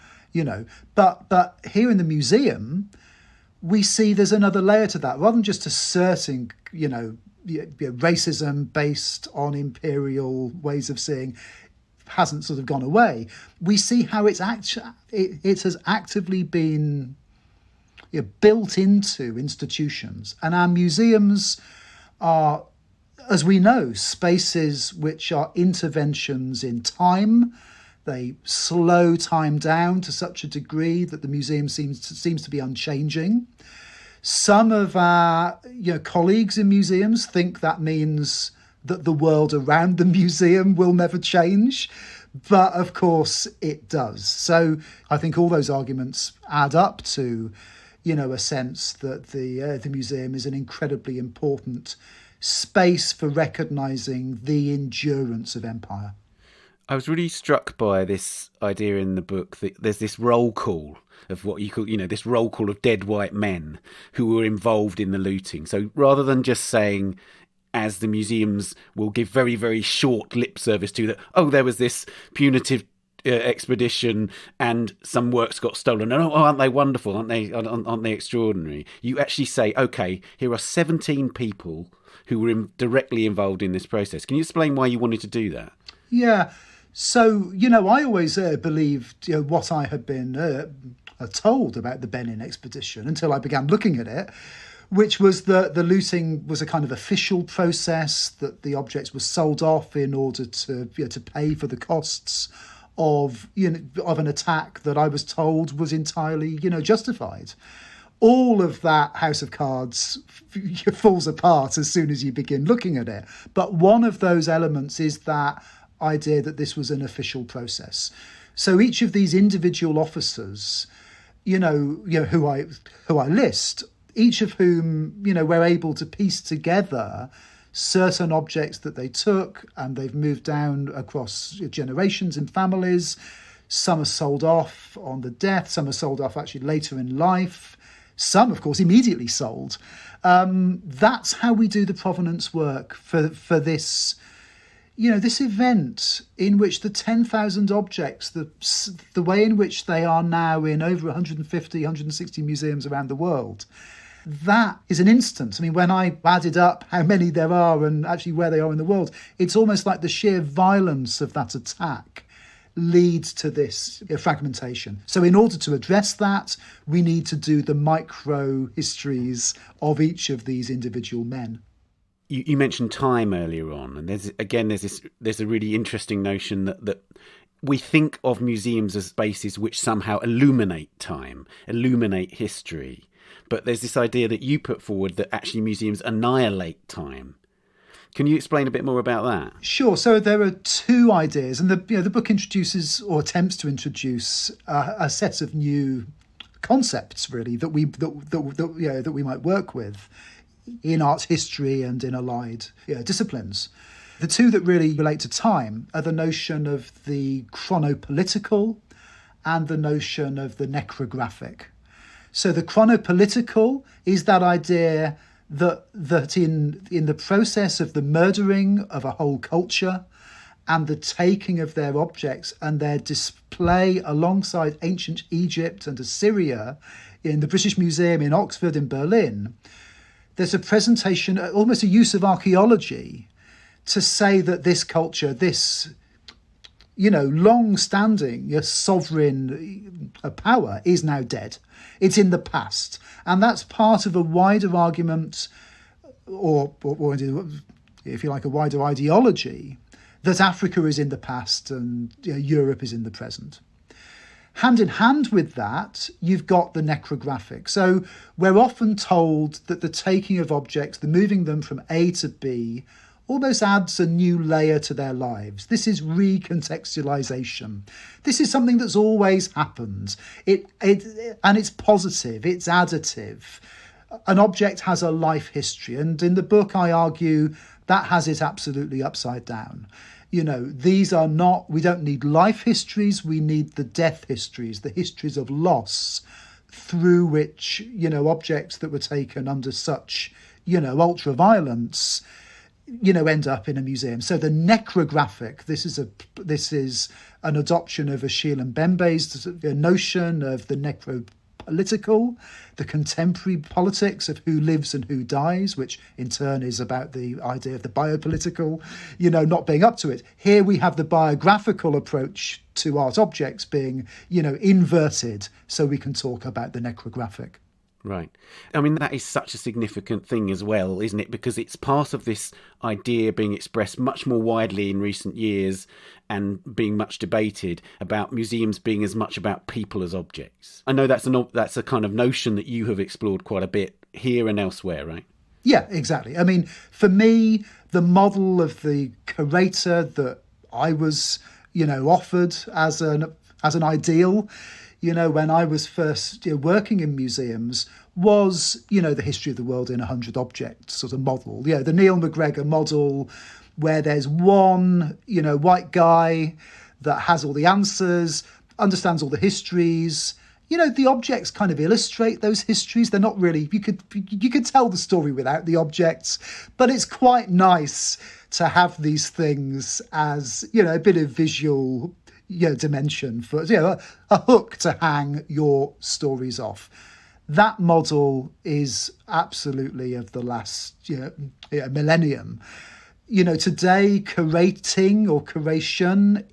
But here in the museum, we see there's another layer to that. Rather than just asserting, racism based on imperial ways of seeing hasn't sort of gone away, we see how it has actively been built into institutions. And our museums are, as we know, spaces which are interventions in time. They slow time down to such a degree that the museum seems to be unchanging. Some of our colleagues in museums think that means that the world around the museum will never change. But of course it does. So I think all those arguments add up to, a sense that the museum is an incredibly important space for recognising the endurance of empire. I was really struck by this idea in the book that there's this roll call of what you call, this roll call of dead white men who were involved in the looting. So rather than just saying, as the museums will give very, very short lip service to that, there was this punitive expedition and some works got stolen. And aren't they wonderful? Aren't they extraordinary? You actually say, okay, here are 17 people who were directly involved in this process. Can you explain why you wanted to do that? Yeah. So, I always believed what I had been told about the Benin expedition until I began looking at it, which was that the looting was a kind of official process, that the objects were sold off in order to to pay for the costs of of an attack that I was told was entirely justified. All of that house of cards falls apart as soon as you begin looking at it. But one of those elements is that idea that this was an official process. So each of these individual officers, who I list, each of whom, were able to piece together certain objects that they took, and they've moved down across generations and families. Some are sold off on the death, some are sold off actually later in life. Some, of course, immediately sold. That's how we do the provenance work for this, this event in which the 10,000 objects, the way in which they are now in over 150, 160 museums around the world, that is an instant. I mean, when I added up how many there are and actually where they are in the world, it's almost like the sheer violence of that attack leads to this fragmentation. So in order to address that, we need to do the micro histories of each of these individual men. You mentioned time earlier on, and there's a really interesting notion that we think of museums as spaces which somehow illuminate time, illuminate history. But there's this idea that you put forward that actually museums annihilate time. Can you explain a bit more about that? Sure. So there are two ideas, and the book introduces or attempts to introduce a set of new concepts, really, that we might work with in art history and in allied disciplines. The two that really relate to time are the notion of the chrono-political and the notion of the necrographic. So the chrono-political is that idea that in the process of the murdering of a whole culture and the taking of their objects and their display alongside ancient Egypt and Assyria in the British Museum in Oxford and Berlin, there's a presentation, almost a use of archaeology, to say that this culture, this long-standing sovereign power is now dead. It's in the past. And that's part of a wider argument or if you like, a wider ideology, that Africa is in the past and Europe is in the present. Hand in hand with that, you've got the necrographic. So we're often told that the taking of objects, the moving them from A to B, almost adds a new layer to their lives. This is recontextualization. This is something that's always happened. And it's positive, it's additive. An object has a life history, and in the book I argue that has it absolutely upside down. These are not, we don't need life histories, we need the death histories, the histories of loss through which, objects that were taken under such, ultra-violence, end up in a museum. So the necrographic, this is an adoption of Achille Mbembe's notion of the necropolitical, the contemporary politics of who lives and who dies, which in turn is about the idea of the biopolitical, not being up to it. Here we have the biographical approach to art objects being, inverted, so we can talk about the necrographic. Right. I mean, that is such a significant thing as well, isn't it? Because it's part of this idea being expressed much more widely in recent years and being much debated about museums being as much about people as objects. I know that's a kind of notion that you have explored quite a bit here and elsewhere, right? Yeah, exactly. I mean, for me, the model of the curator that I was, offered as an ideal, when I was first working in museums, was, the history of the world in 100 objects sort of model. The Neil McGregor model, where there's one, white guy that has all the answers, understands all the histories. The objects kind of illustrate those histories. They're not really, you could tell the story without the objects, but it's quite nice to have these things as, a bit of visual dimension for a hook to hang your stories off. That model is absolutely of the last millennium. Today curating or curation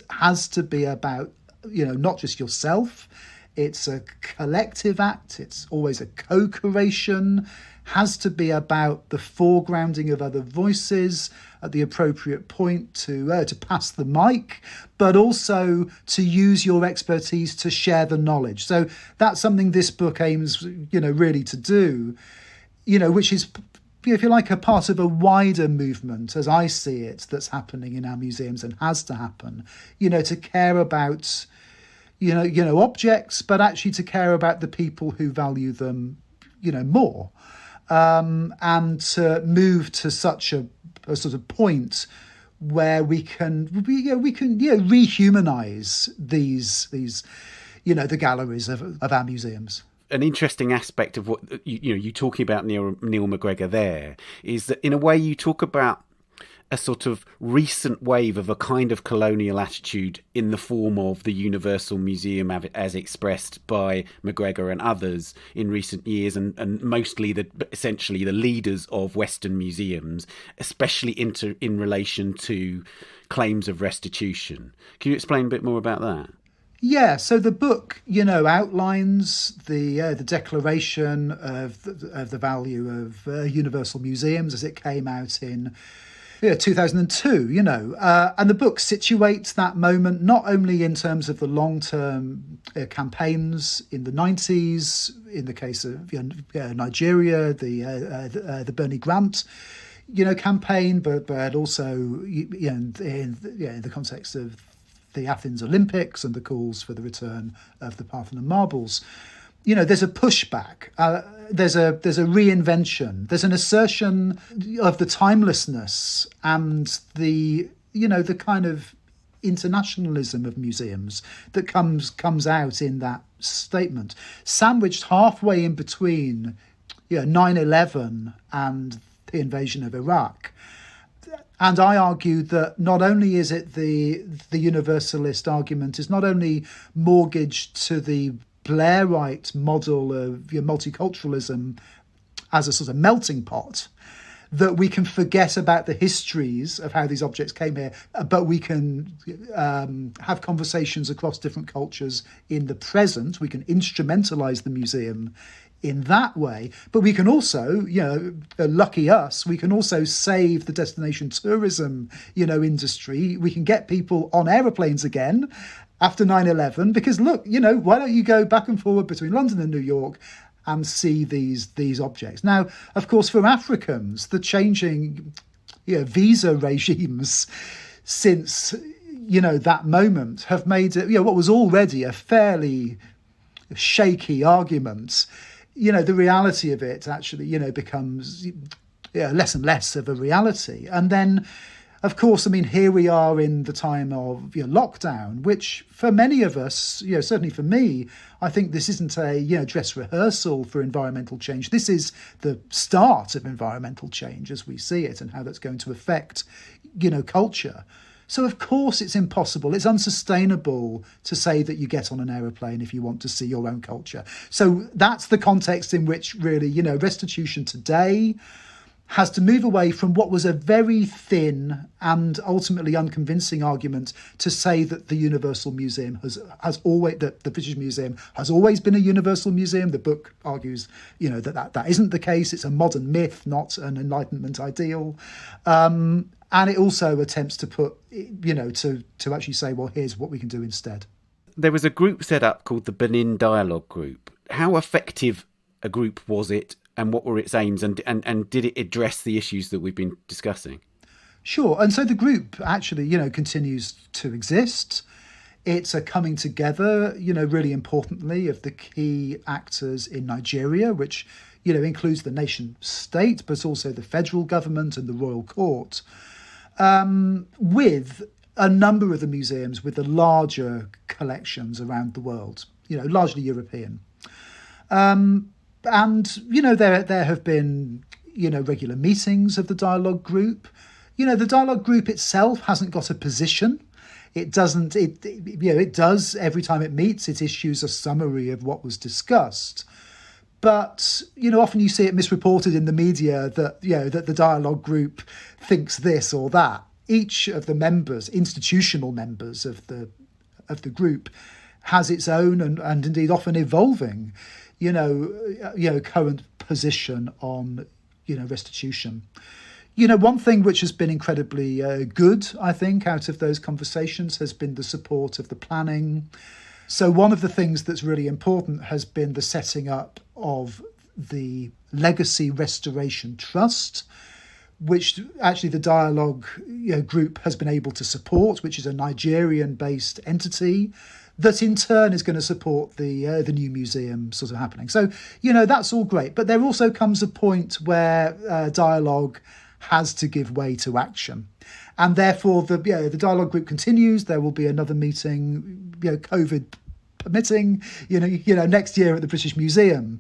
has to be about not just yourself. It's a collective act. It's always a co-curation. Has to be about the foregrounding of other voices at the appropriate point to pass the mic, but also to use your expertise to share the knowledge. So that's something this book aims, really to do, which is, if you like, a part of a wider movement, as I see it, that's happening in our museums and has to happen, to care about, objects, but actually to care about the people who value them, more. And to move to such a sort of point where we can rehumanize these the galleries of our museums. An interesting aspect of what you talking about Neil McGregor there is that in a way you talk about a sort of recent wave of a kind of colonial attitude in the form of the Universal Museum as expressed by McGregor and others in recent years, and mostly essentially the leaders of Western museums, especially in relation to claims of restitution. Can you explain a bit more about that? Yeah, so the book, outlines the declaration of the value of Universal Museums as it came out in 2002, and the book situates that moment not only in terms of the long-term campaigns in the 90s, in the case of Nigeria, the Bernie Grant, campaign, but also in the context of the Athens Olympics and the calls for the return of the Parthenon marbles. There's a pushback, there's a reinvention, there's an assertion of the timelessness and the kind of internationalism of museums that comes out in that statement, sandwiched halfway in between 9/11 and the invasion of Iraq. And I argue that not only is it the universalist argument is not only mortgaged to the Blairite model of multiculturalism as a sort of melting pot, that we can forget about the histories of how these objects came here, but we can have conversations across different cultures in the present. We can instrumentalize the museum in that way. But we can also, lucky us, we can also save the destination tourism, industry. We can get people on aeroplanes again after 9/11, because look, why don't you go back and forward between London and New York and see these objects? Now, of course, for Africans, the changing visa regimes since that moment have made it, what was already a fairly shaky argument, the reality of it actually, becomes less and less of a reality. And then, of course, here we are in the time of lockdown, which for many of us, certainly for me, I think this isn't a dress rehearsal for environmental change. This is the start of environmental change as we see it, and how that's going to affect, culture. So, of course, it's impossible. It's unsustainable to say that you get on an aeroplane if you want to see your own culture. So that's the context in which really, restitution today has to move away from what was a very thin and ultimately unconvincing argument to say that the Universal Museum has always, that the British Museum has always been a universal museum. The book argues, that isn't the case. It's a modern myth, not an Enlightenment ideal. And it also attempts to put, to actually say, well, here's what we can do instead. There was a group set up called the Benin Dialogue group. How effective a group was it, and what were its aims, and did it address the issues that we've been discussing? Sure. And so the group actually, continues to exist. It's a coming together, really importantly, of the key actors in Nigeria, which, includes the nation state, but also the federal government and the royal court, with a number of the museums with the larger collections around the world, largely European. And, there have been, regular meetings of the dialogue group. The dialogue group itself hasn't got a position. It doesn't, it does every time it meets, it issues a summary of what was discussed. But, often you see it misreported in the media that, that the dialogue group thinks this or that. Each of the members, institutional members of the group, has its own and indeed often evolving, current position on, restitution. One thing which has been incredibly good, I think, out of those conversations has been the support of the planning. So one of the things that's really important has been the setting up of the Legacy Restoration Trust, which actually the Dialogue group has been able to support, which is a Nigerian-based entity that in turn is going to support the new museum sort of happening. So, that's all great. But there also comes a point where dialogue has to give way to action. And therefore, the dialogue group continues. There will be another meeting, COVID permitting, next year at the British Museum.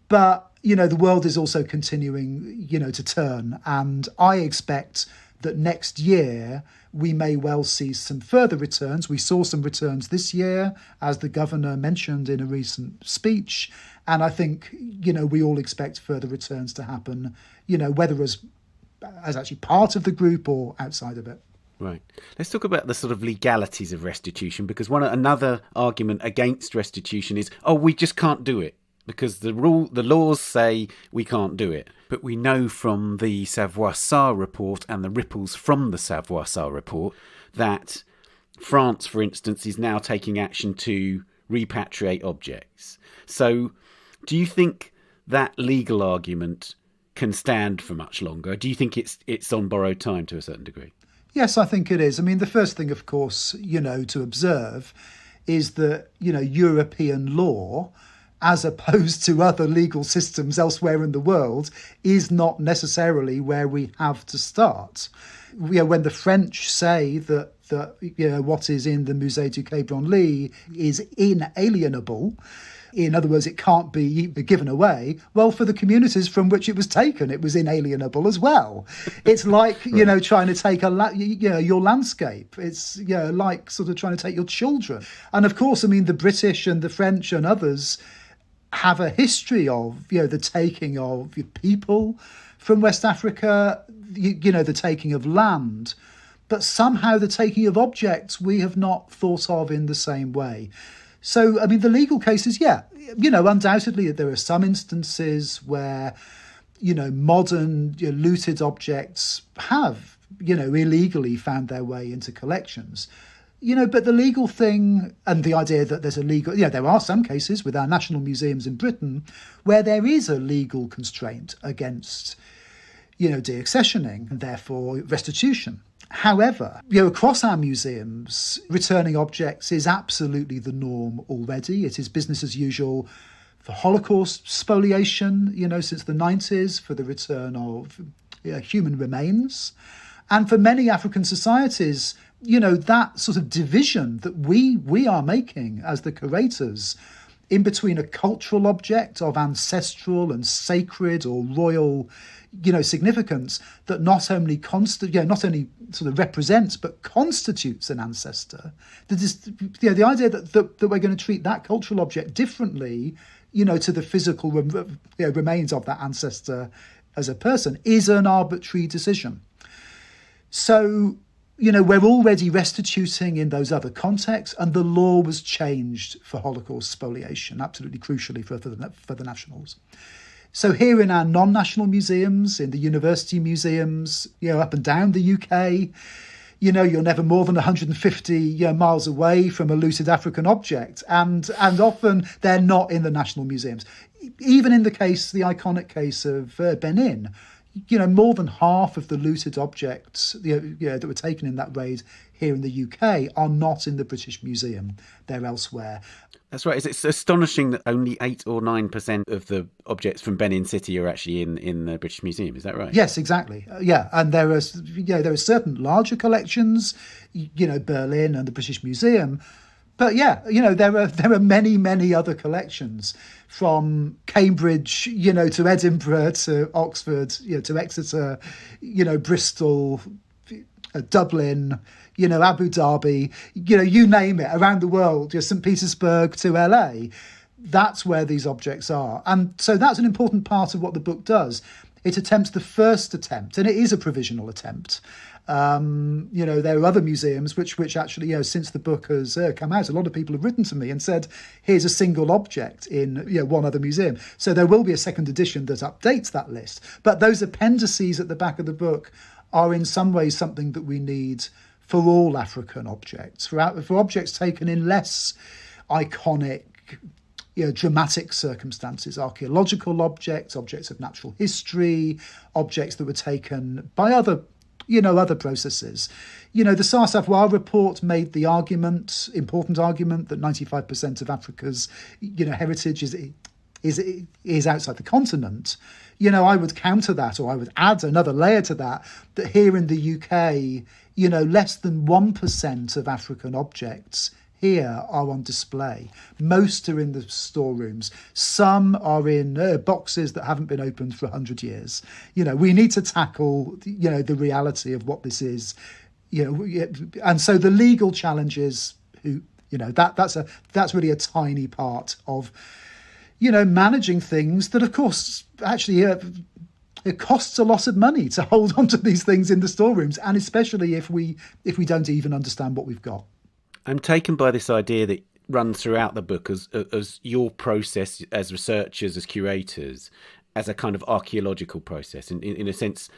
But, the world is also continuing, to turn. And I expect that next year we may well see some further returns. We saw some returns this year, as the governor mentioned in a recent speech. And I think, we all expect further returns to happen, whether as actually part of the group or outside of it. Right. Let's talk about the sort of legalities of restitution, because another argument against restitution is, we just can't do it because the laws say we can't do it. But we know from the Savoir-Sarr report and the ripples from the Savoir-Sarr report that France, for instance, is now taking action to repatriate objects. So do you think that legal argument can stand for much longer? Do you think it's on borrowed time to a certain degree? Yes, I think it is. The first thing, of course, to observe is that, European law, as opposed to other legal systems elsewhere in the world, is not necessarily where we have to start. When the French say that what is in the Musée du Quai Branly is inalienable, in other words, it can't be given away, well, for the communities from which it was taken, it was inalienable as well. It's like, right. Trying to take your landscape. It's, like sort of trying to take your children. And of course, the British and the French and others have a history of, the taking of people from West Africa, the taking of land. But somehow the taking of objects we have not thought of in the same way. So, I mean, the legal cases, undoubtedly there are some instances where, modern looted objects have, illegally found their way into collections. But the legal thing and the idea that there's a legal, there are some cases with our national museums in Britain where there is a legal constraint against, deaccessioning and therefore restitution. However, across our museums, returning objects is absolutely the norm already. It is business as usual for Holocaust spoliation, since the 90s, for the return of human remains. And for many African societies, that sort of division that we are making as the curators in between a cultural object of ancestral and sacred or royal, significance that not only sort of represents but constitutes an ancestor. The idea that we're going to treat that cultural object differently, to the physical remains of that ancestor as a person is an arbitrary decision. So, we're already restituting in those other contexts, and the law was changed for Holocaust spoliation, absolutely crucially for the nationals. So here in our non-national museums, in the university museums, up and down the UK, you're never more than 150 miles away from a looted African object, and often they're not in the national museums. Even in the iconic case of Benin, more than half of the looted objects that were taken in that raid here in the UK are not in the British Museum. They're elsewhere. That's right. It's astonishing that only 8 or 9% of the objects from Benin City are actually in the British Museum. Is that right? Yes, exactly. And there are certain larger collections, Berlin and the British Museum. But there are many, many other collections from Cambridge, to Edinburgh, to Oxford, to Exeter, Bristol, Dublin, Abu Dhabi, you name it, around the world, St. Petersburg to LA. That's where these objects are. And so that's an important part of what the book does. It attempts the first attempt, and it is a provisional attempt. There are other museums which actually, since the book has come out, a lot of people have written to me and said, here's a single object in one other museum. So there will be a second edition that updates that list. But those appendices at the back of the book are in some ways something that we need for all African objects, for objects taken in less iconic, dramatic circumstances, archaeological objects of natural history, objects that were taken by other processes. The Sarsavoie report made the important argument that 95% of Africa's, heritage is outside the continent. I would counter that, or I would add another layer to that here in the UK, less than 1% of African objects here are on display. Most are in the storerooms. Some are in boxes that haven't been opened for 100 years. We need to tackle, the reality of what this is. And so the legal challenges, that's really a tiny part of, managing things that, of course, actually it costs a lot of money to hold on to these things in the storerooms, and especially if we don't even understand what we've got. I'm taken by this idea that runs throughout the book as your process as researchers, as curators, as a kind of archaeological process, in a sense,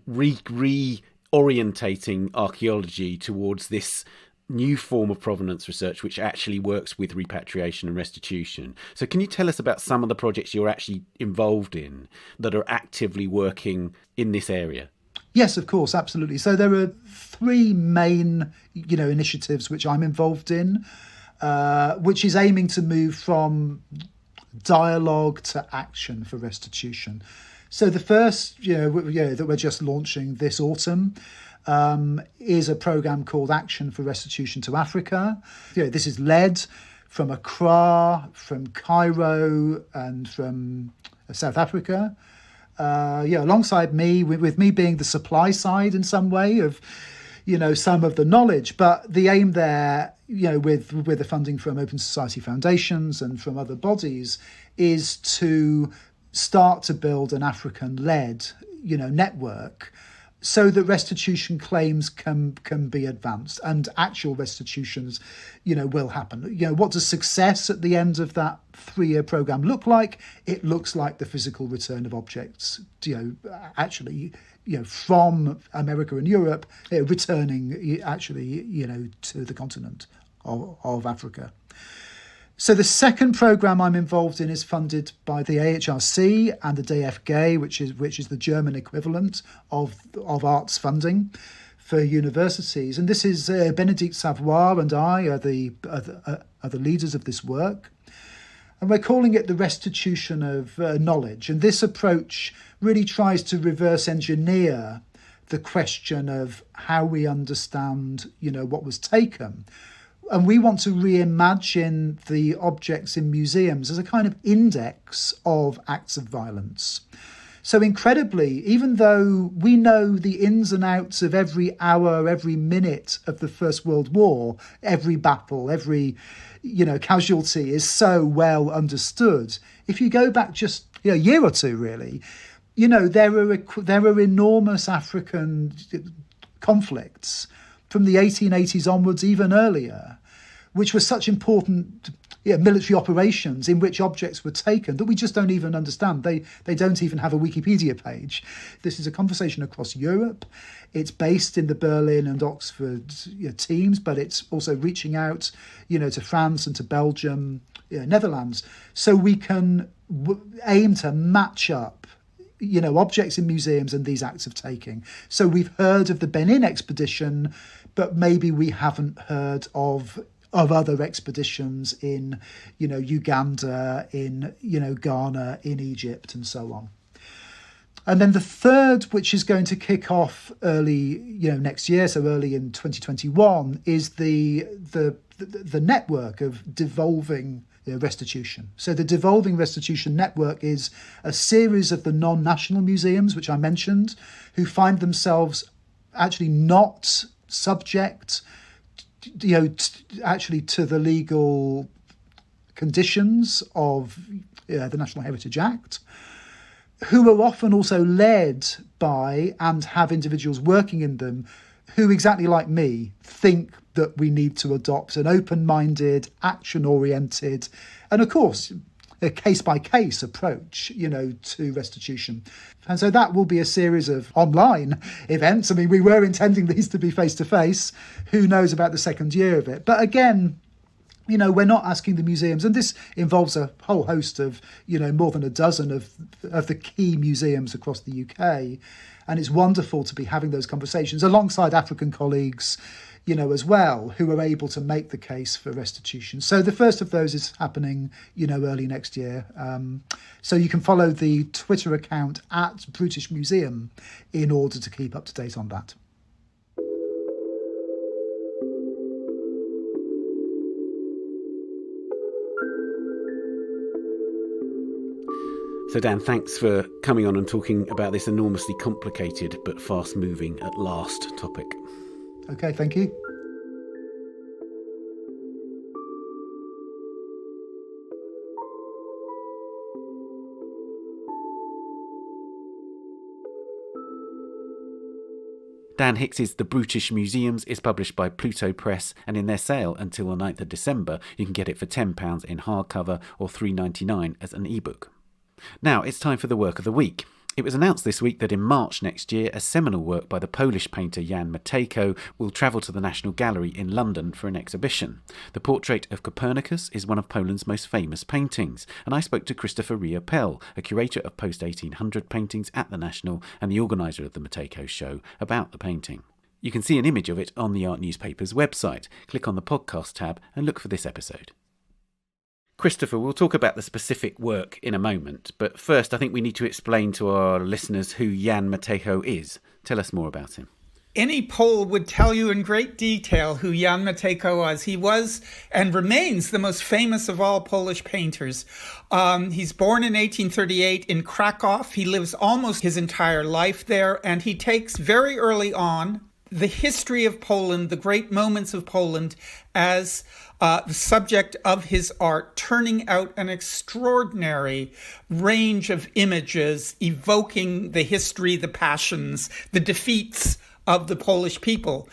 reorientating archaeology towards this new form of provenance research which actually works with repatriation and restitution. So can you tell us about some of the projects you're actually involved in that are actively working in this area? Yes, of course, absolutely. So there are 3 main, initiatives which I'm involved in, which is aiming to move from dialogue to action for restitution. So the first, that we're just launching this autumn, is a programme called Action for Restitution to Africa. This is led from Accra, from Cairo, and from South Africa. Alongside me, with me being the supply side in some way of, some of the knowledge. But the aim there, with the funding from Open Society Foundations and from other bodies, is to start to build an African-led, network so that restitution claims can be advanced and actual restitutions, will happen. What does success at the end of that 3-year program look like? It looks like the physical return of objects, actually, from America and Europe, returning actually, to the continent of Africa. So the second programme I'm involved in is funded by the AHRC and the DFG, which is the German equivalent of arts funding for universities. And this is Bénédicte Savoy and I are the leaders of this work. And we're calling it the Restitution of Knowledge. And this approach really tries to reverse engineer the question of how we understand, what was taken. And we want to reimagine the objects in museums as a kind of index of acts of violence. So incredibly, even though we know the ins and outs of every hour, every minute of the First World War, every battle, every casualty is so well understood, if you go back just a year or two, really, there are enormous African conflicts from the 1880s onwards, even earlier, which were such important military operations in which objects were taken that we just don't even understand. They don't even have a Wikipedia page. This is a conversation across Europe. It's based in the Berlin and Oxford teams, but it's also reaching out, to France and to Belgium, Netherlands. So we can aim to match up objects in museums and these acts of taking. So we've heard of the Benin expedition, but maybe we haven't heard of other expeditions in, Uganda, in, Ghana, in Egypt, and so on. And then the third, which is going to kick off early, next year, so early in 2021, is the network of devolving restitution. So the Devolving Restitution Network is a series of the non-national museums, which I mentioned, who find themselves actually not subject actually to the legal conditions of the National Heritage Act, who are often also led by and have individuals working in them who, exactly like me, think that we need to adopt an open-minded, action-oriented, and of course, a case-by-case approach, to restitution. And so that will be a series of online events. I mean, we were intending these to be face-to-face. Who knows about the second year of it? But again, we're not asking the museums, and this involves a whole host of, more than a dozen of the key museums across the UK. And it's wonderful to be having those conversations alongside African colleagues, as well, who are able to make the case for restitution. So the first of those is happening, early next year. So you can follow the Twitter account at Brutish Museum in order to keep up to date on that. So Dan, thanks for coming on and talking about this enormously complicated but fast-moving at last topic. Okay, thank you. Dan Hicks's The Brutish Museums is published by Pluto Press, and in their sale until the 9th of December, you can get it for £10 in hardcover or $3.99 as an ebook. Now it's time for the work of the week. It was announced this week that in March next year, a seminal work by the Polish painter Jan Matejko will travel to the National Gallery in London for an exhibition. The portrait of Copernicus is one of Poland's most famous paintings, and I spoke to Christopher Riopelle, a curator of post-1800 paintings at the National and the organiser of the Matejko show, about the painting. You can see an image of it on the Art Newspaper's website. Click on the podcast tab and look for this episode. Christopher, we'll talk about the specific work in a moment, but first I think we need to explain to our listeners who Jan Matejko is. Tell us more about him. Any Pole would tell you in great detail who Jan Matejko was. He was and remains the most famous of all Polish painters. He's born in 1838 in Krakow. He lives almost his entire life there, and he takes very early on the history of Poland, the great moments of Poland, as the subject of his art turning out an extraordinary range of images evoking the history, the passions, the defeats of the Polish people,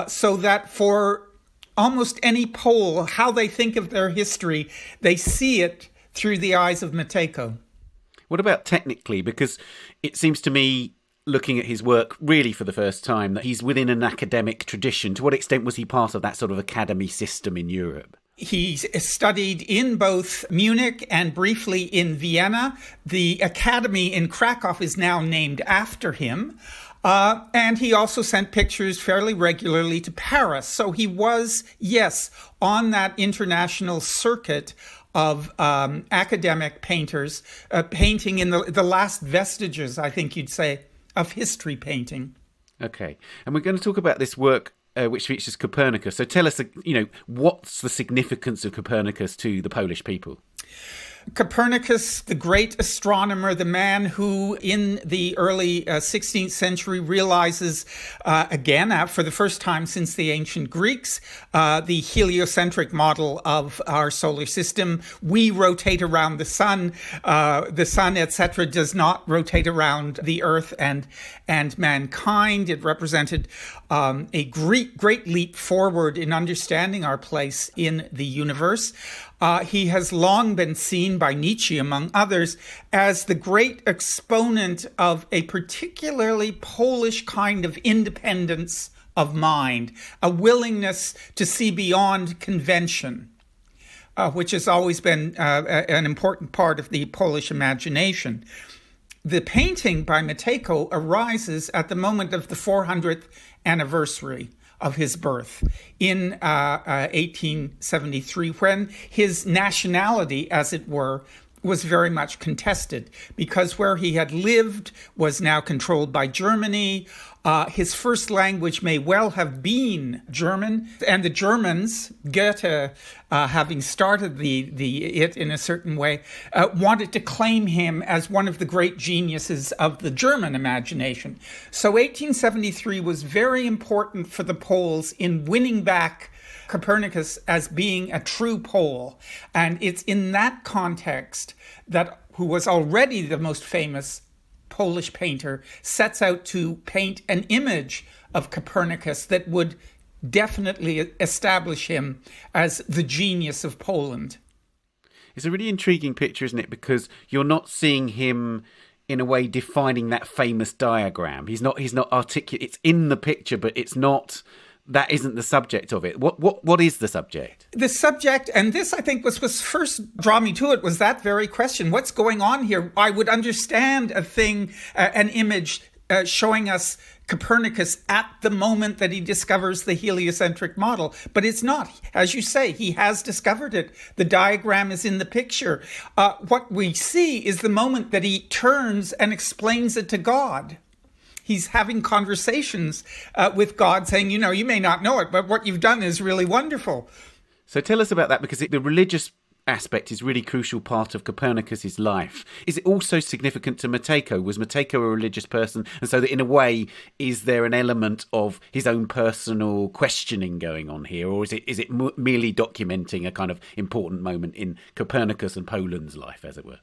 so that for almost any Pole, how they think of their history, they see it through the eyes of Matejko. What about technically? Because it seems to me, looking at his work really for the first time, that he's within an academic tradition. To what extent was he part of that sort of academy system in Europe? He studied in both Munich and briefly in Vienna. The academy in Krakow is now named after him. And he also sent pictures fairly regularly to Paris. So he was, yes, on that international circuit of academic painters, painting in the last vestiges, I think you'd say, of history painting. Okay. And we're going to talk about this work which features Copernicus. So tell us, what's the significance of Copernicus to the Polish people? Copernicus, the great astronomer, the man who in the early 16th century realizes, again, for the first time since the ancient Greeks, the heliocentric model of our solar system. We rotate around the sun, etc., does not rotate around the earth and mankind. It represented a great leap forward in understanding our place in the universe. He has long been seen by Nietzsche, among others, as the great exponent of a particularly Polish kind of independence of mind, a willingness to see beyond convention, which has always been an important part of the Polish imagination. The painting by Matejko arises at the moment of the 400th anniversary of his birth in 1873, when his nationality, as it were, was very much contested, because where he had lived was now controlled by Germany. His first language may well have been German, and the Germans, Goethe, having started it in a certain way, wanted to claim him as one of the great geniuses of the German imagination. So 1873 was very important for the Poles in winning back Copernicus as being a true Pole. And it's in that context that who was already the most famous Polish painter sets out to paint an image of Copernicus that would definitely establish him as the genius of Poland. It's a really intriguing picture, isn't it? Because you're not seeing him in a way defining that famous diagram. He's not articulate. It's in the picture, but it's not. That isn't the subject of it. What is the subject? The subject, and this I think was first draw me to it, was that very question. What's going on here? I would understand a thing, an image showing us Copernicus at the moment that he discovers the heliocentric model. But it's not. As you say, he has discovered it. The diagram is in the picture. What we see is the moment that he turns and explains it to God. He's having conversations with God saying, you may not know it, but what you've done is really wonderful. So tell us about that, because the religious aspect is really crucial part of Copernicus's life. Is it also significant to Matejko? Was Matejko a religious person? And so that in a way, is there an element of his own personal questioning going on here? Or is it merely documenting a kind of important moment in Copernicus and Poland's life, as it were?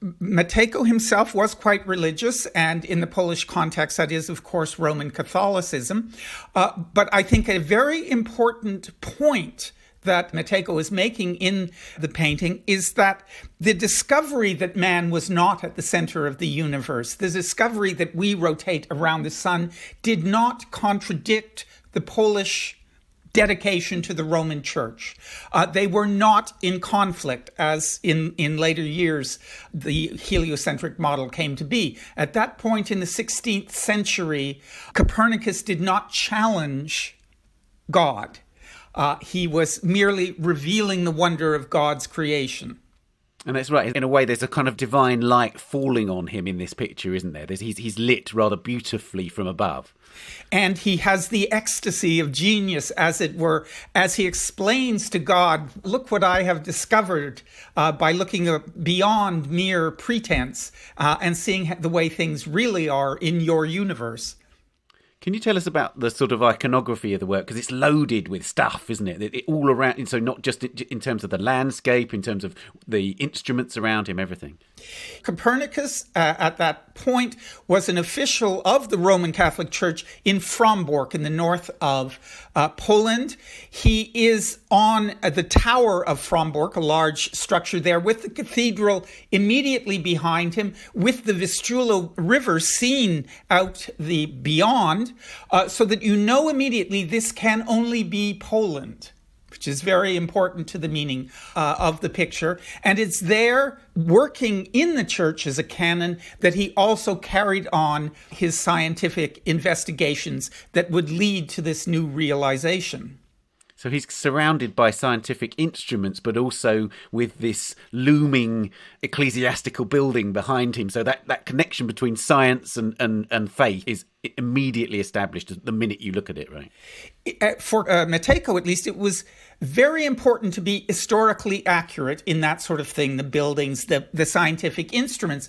Matejko himself was quite religious, and in the Polish context, that is, of course, Roman Catholicism. But I think a very important point that Matejko is making in the painting is that the discovery that man was not at the center of the universe, the discovery that we rotate around the sun, did not contradict the Polish dedication to the Roman Church. They were not in conflict, as in later years the heliocentric model came to be. At that point in the 16th century, Copernicus did not challenge God. He was merely revealing the wonder of God's creation. And that's right. In a way, there's a kind of divine light falling on him in this picture, isn't there? He's lit rather beautifully from above. And he has the ecstasy of genius, as it were, as he explains to God, look what I have discovered by looking beyond mere pretense and seeing the way things really are in your universe. Can you tell us about the sort of iconography of the work? Because it's loaded with stuff, isn't it? It all around, and so not just in terms of the landscape, in terms of the instruments around him, everything. Copernicus, at that point, was an official of the Roman Catholic Church in Frombork in the north of Poland. He is on the Tower of Frombork, a large structure there, with the cathedral immediately behind him, with the Vistula River seen out the beyond, so that you know immediately this can only be Poland, which is very important to the meaning of the picture. And it's there, working in the church as a canon, that he also carried on his scientific investigations that would lead to this new realization. So he's surrounded by scientific instruments, but also with this looming ecclesiastical building behind him. So that connection between science and faith is immediately established the minute you look at it, right? For Matejko, at least, it was very important to be historically accurate in that sort of thing, the buildings, the scientific instruments.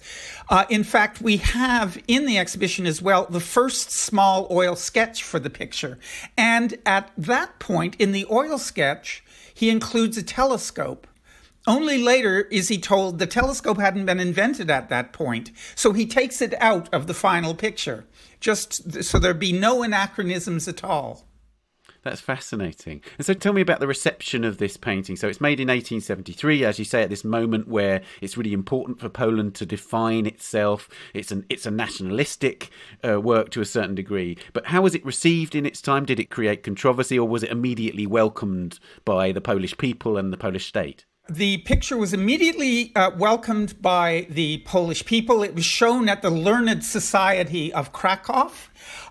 In fact, we have in the exhibition as well the first small oil sketch for the picture. And at that point in the oil sketch, he includes a telescope. Only later is he told the telescope hadn't been invented at that point. So he takes it out of the final picture, just so there'd be no anachronisms at all. That's fascinating. And so tell me about the reception of this painting. So it's made in 1873, as you say, at this moment where it's really important for Poland to define itself. It's a nationalistic work to a certain degree. But how was it received in its time? Did it create controversy, or was it immediately welcomed by the Polish people and the Polish state? The picture was immediately welcomed by the Polish people. It was shown at the Learned Society of Krakow.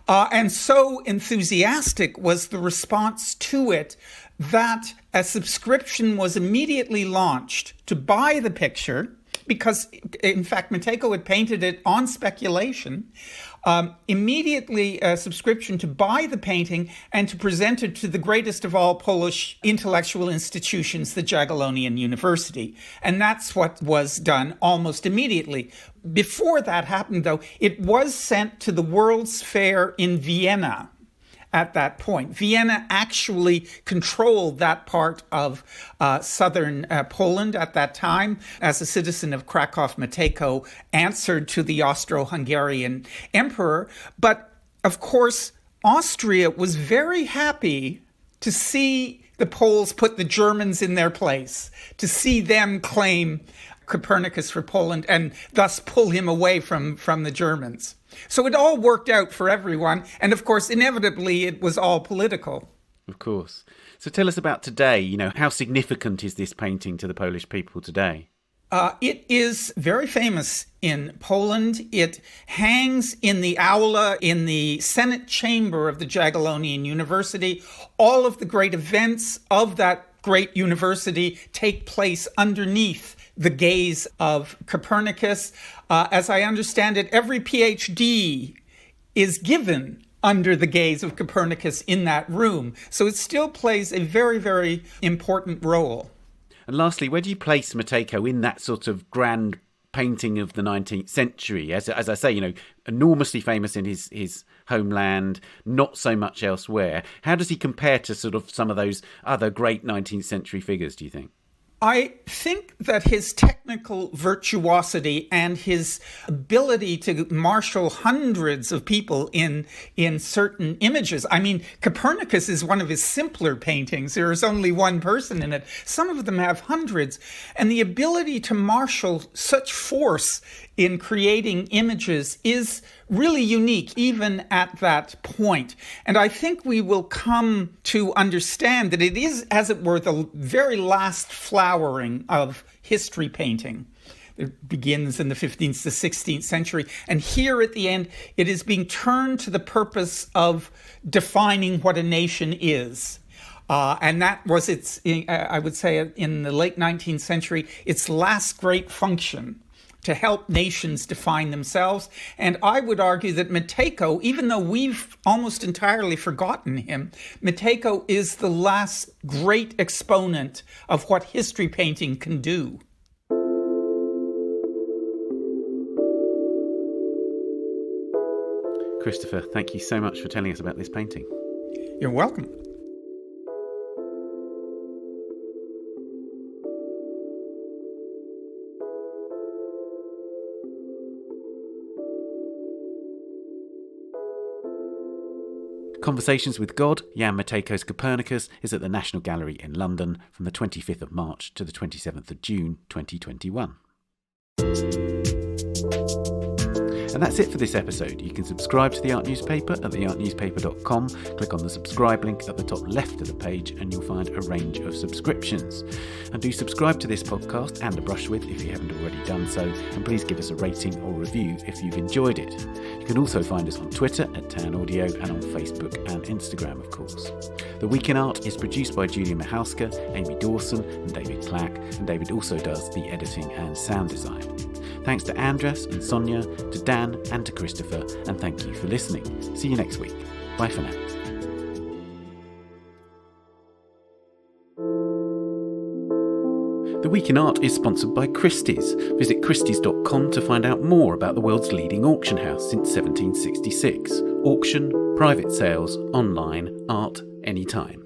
And so enthusiastic was the response to it that a subscription was immediately launched to buy the picture, because, in fact, Matejko had painted it on speculation. Immediately a subscription to buy the painting and to present it to the greatest of all Polish intellectual institutions, the Jagiellonian University. And that's what was done almost immediately. Before that happened, though, it was sent to the World's Fair in Vienna. At that point, Vienna actually controlled that part of southern Poland at that time. As a citizen of Krakow, Matejko answered to the Austro-Hungarian emperor. But, of course, Austria was very happy to see the Poles put the Germans in their place, to see them claim Copernicus for Poland and thus pull him away from the Germans. So it all worked out for everyone. And of course, inevitably, it was all political. Of course. So tell us about today. You know, how significant is this painting to the Polish people today? It is very famous in Poland. It hangs in the aula in the Senate chamber of the Jagiellonian University. All of the great events of that great university take place underneath the gaze of Copernicus. As I understand it, every PhD is given under the gaze of Copernicus in that room. So it still plays a very, very important role. And lastly, where do you place Matejko in that sort of grand painting of the 19th century? As I say, you know, enormously famous in his homeland, not so much elsewhere. How does he compare to sort of some of those other great 19th century figures, do you think? I think that his technical virtuosity and his ability to marshal hundreds of people in certain images. I mean, Copernicus is one of his simpler paintings. There is only one person in it. Some of them have hundreds. And the ability to marshal such force in creating images is really unique, even at that point. And I think we will come to understand that it is, as it were, the very last flowering of history painting. It begins in the 15th to 16th century. And here at the end, it is being turned to the purpose of defining what a nation is. And that was its, I would say, in the late 19th century, its last great function, to help nations define themselves. And I would argue that Matejko, even though we've almost entirely forgotten him, Matejko is the last great exponent of what history painting can do. Christopher, thank you so much for telling us about this painting. You're welcome. Conversations with God, Jan Matejko's Copernicus, is at the National Gallery in London from the 25th of March to the 27th of June 2021. And that's it for this episode. You can subscribe to The Art Newspaper at theartnewspaper.com. Click on the subscribe link at the top left of the page and you'll find a range of subscriptions. And do subscribe to this podcast and A Brush With if you haven't already done so. And please give us a rating or review if you've enjoyed it. You can also find us on Twitter at Tan Audio and on Facebook and Instagram, of course. The Week in Art is produced by Julia Michalska, Amy Dawson and David Clack. And David also does the editing and sound design. Thanks to András and Sonia, to Dan and to Christopher, and thank you for listening. See you next week. Bye for now. The Week in Art is sponsored by Christie's. Visit christies.com to find out more about the world's leading auction house since 1766. Auction, private sales, online, art, anytime.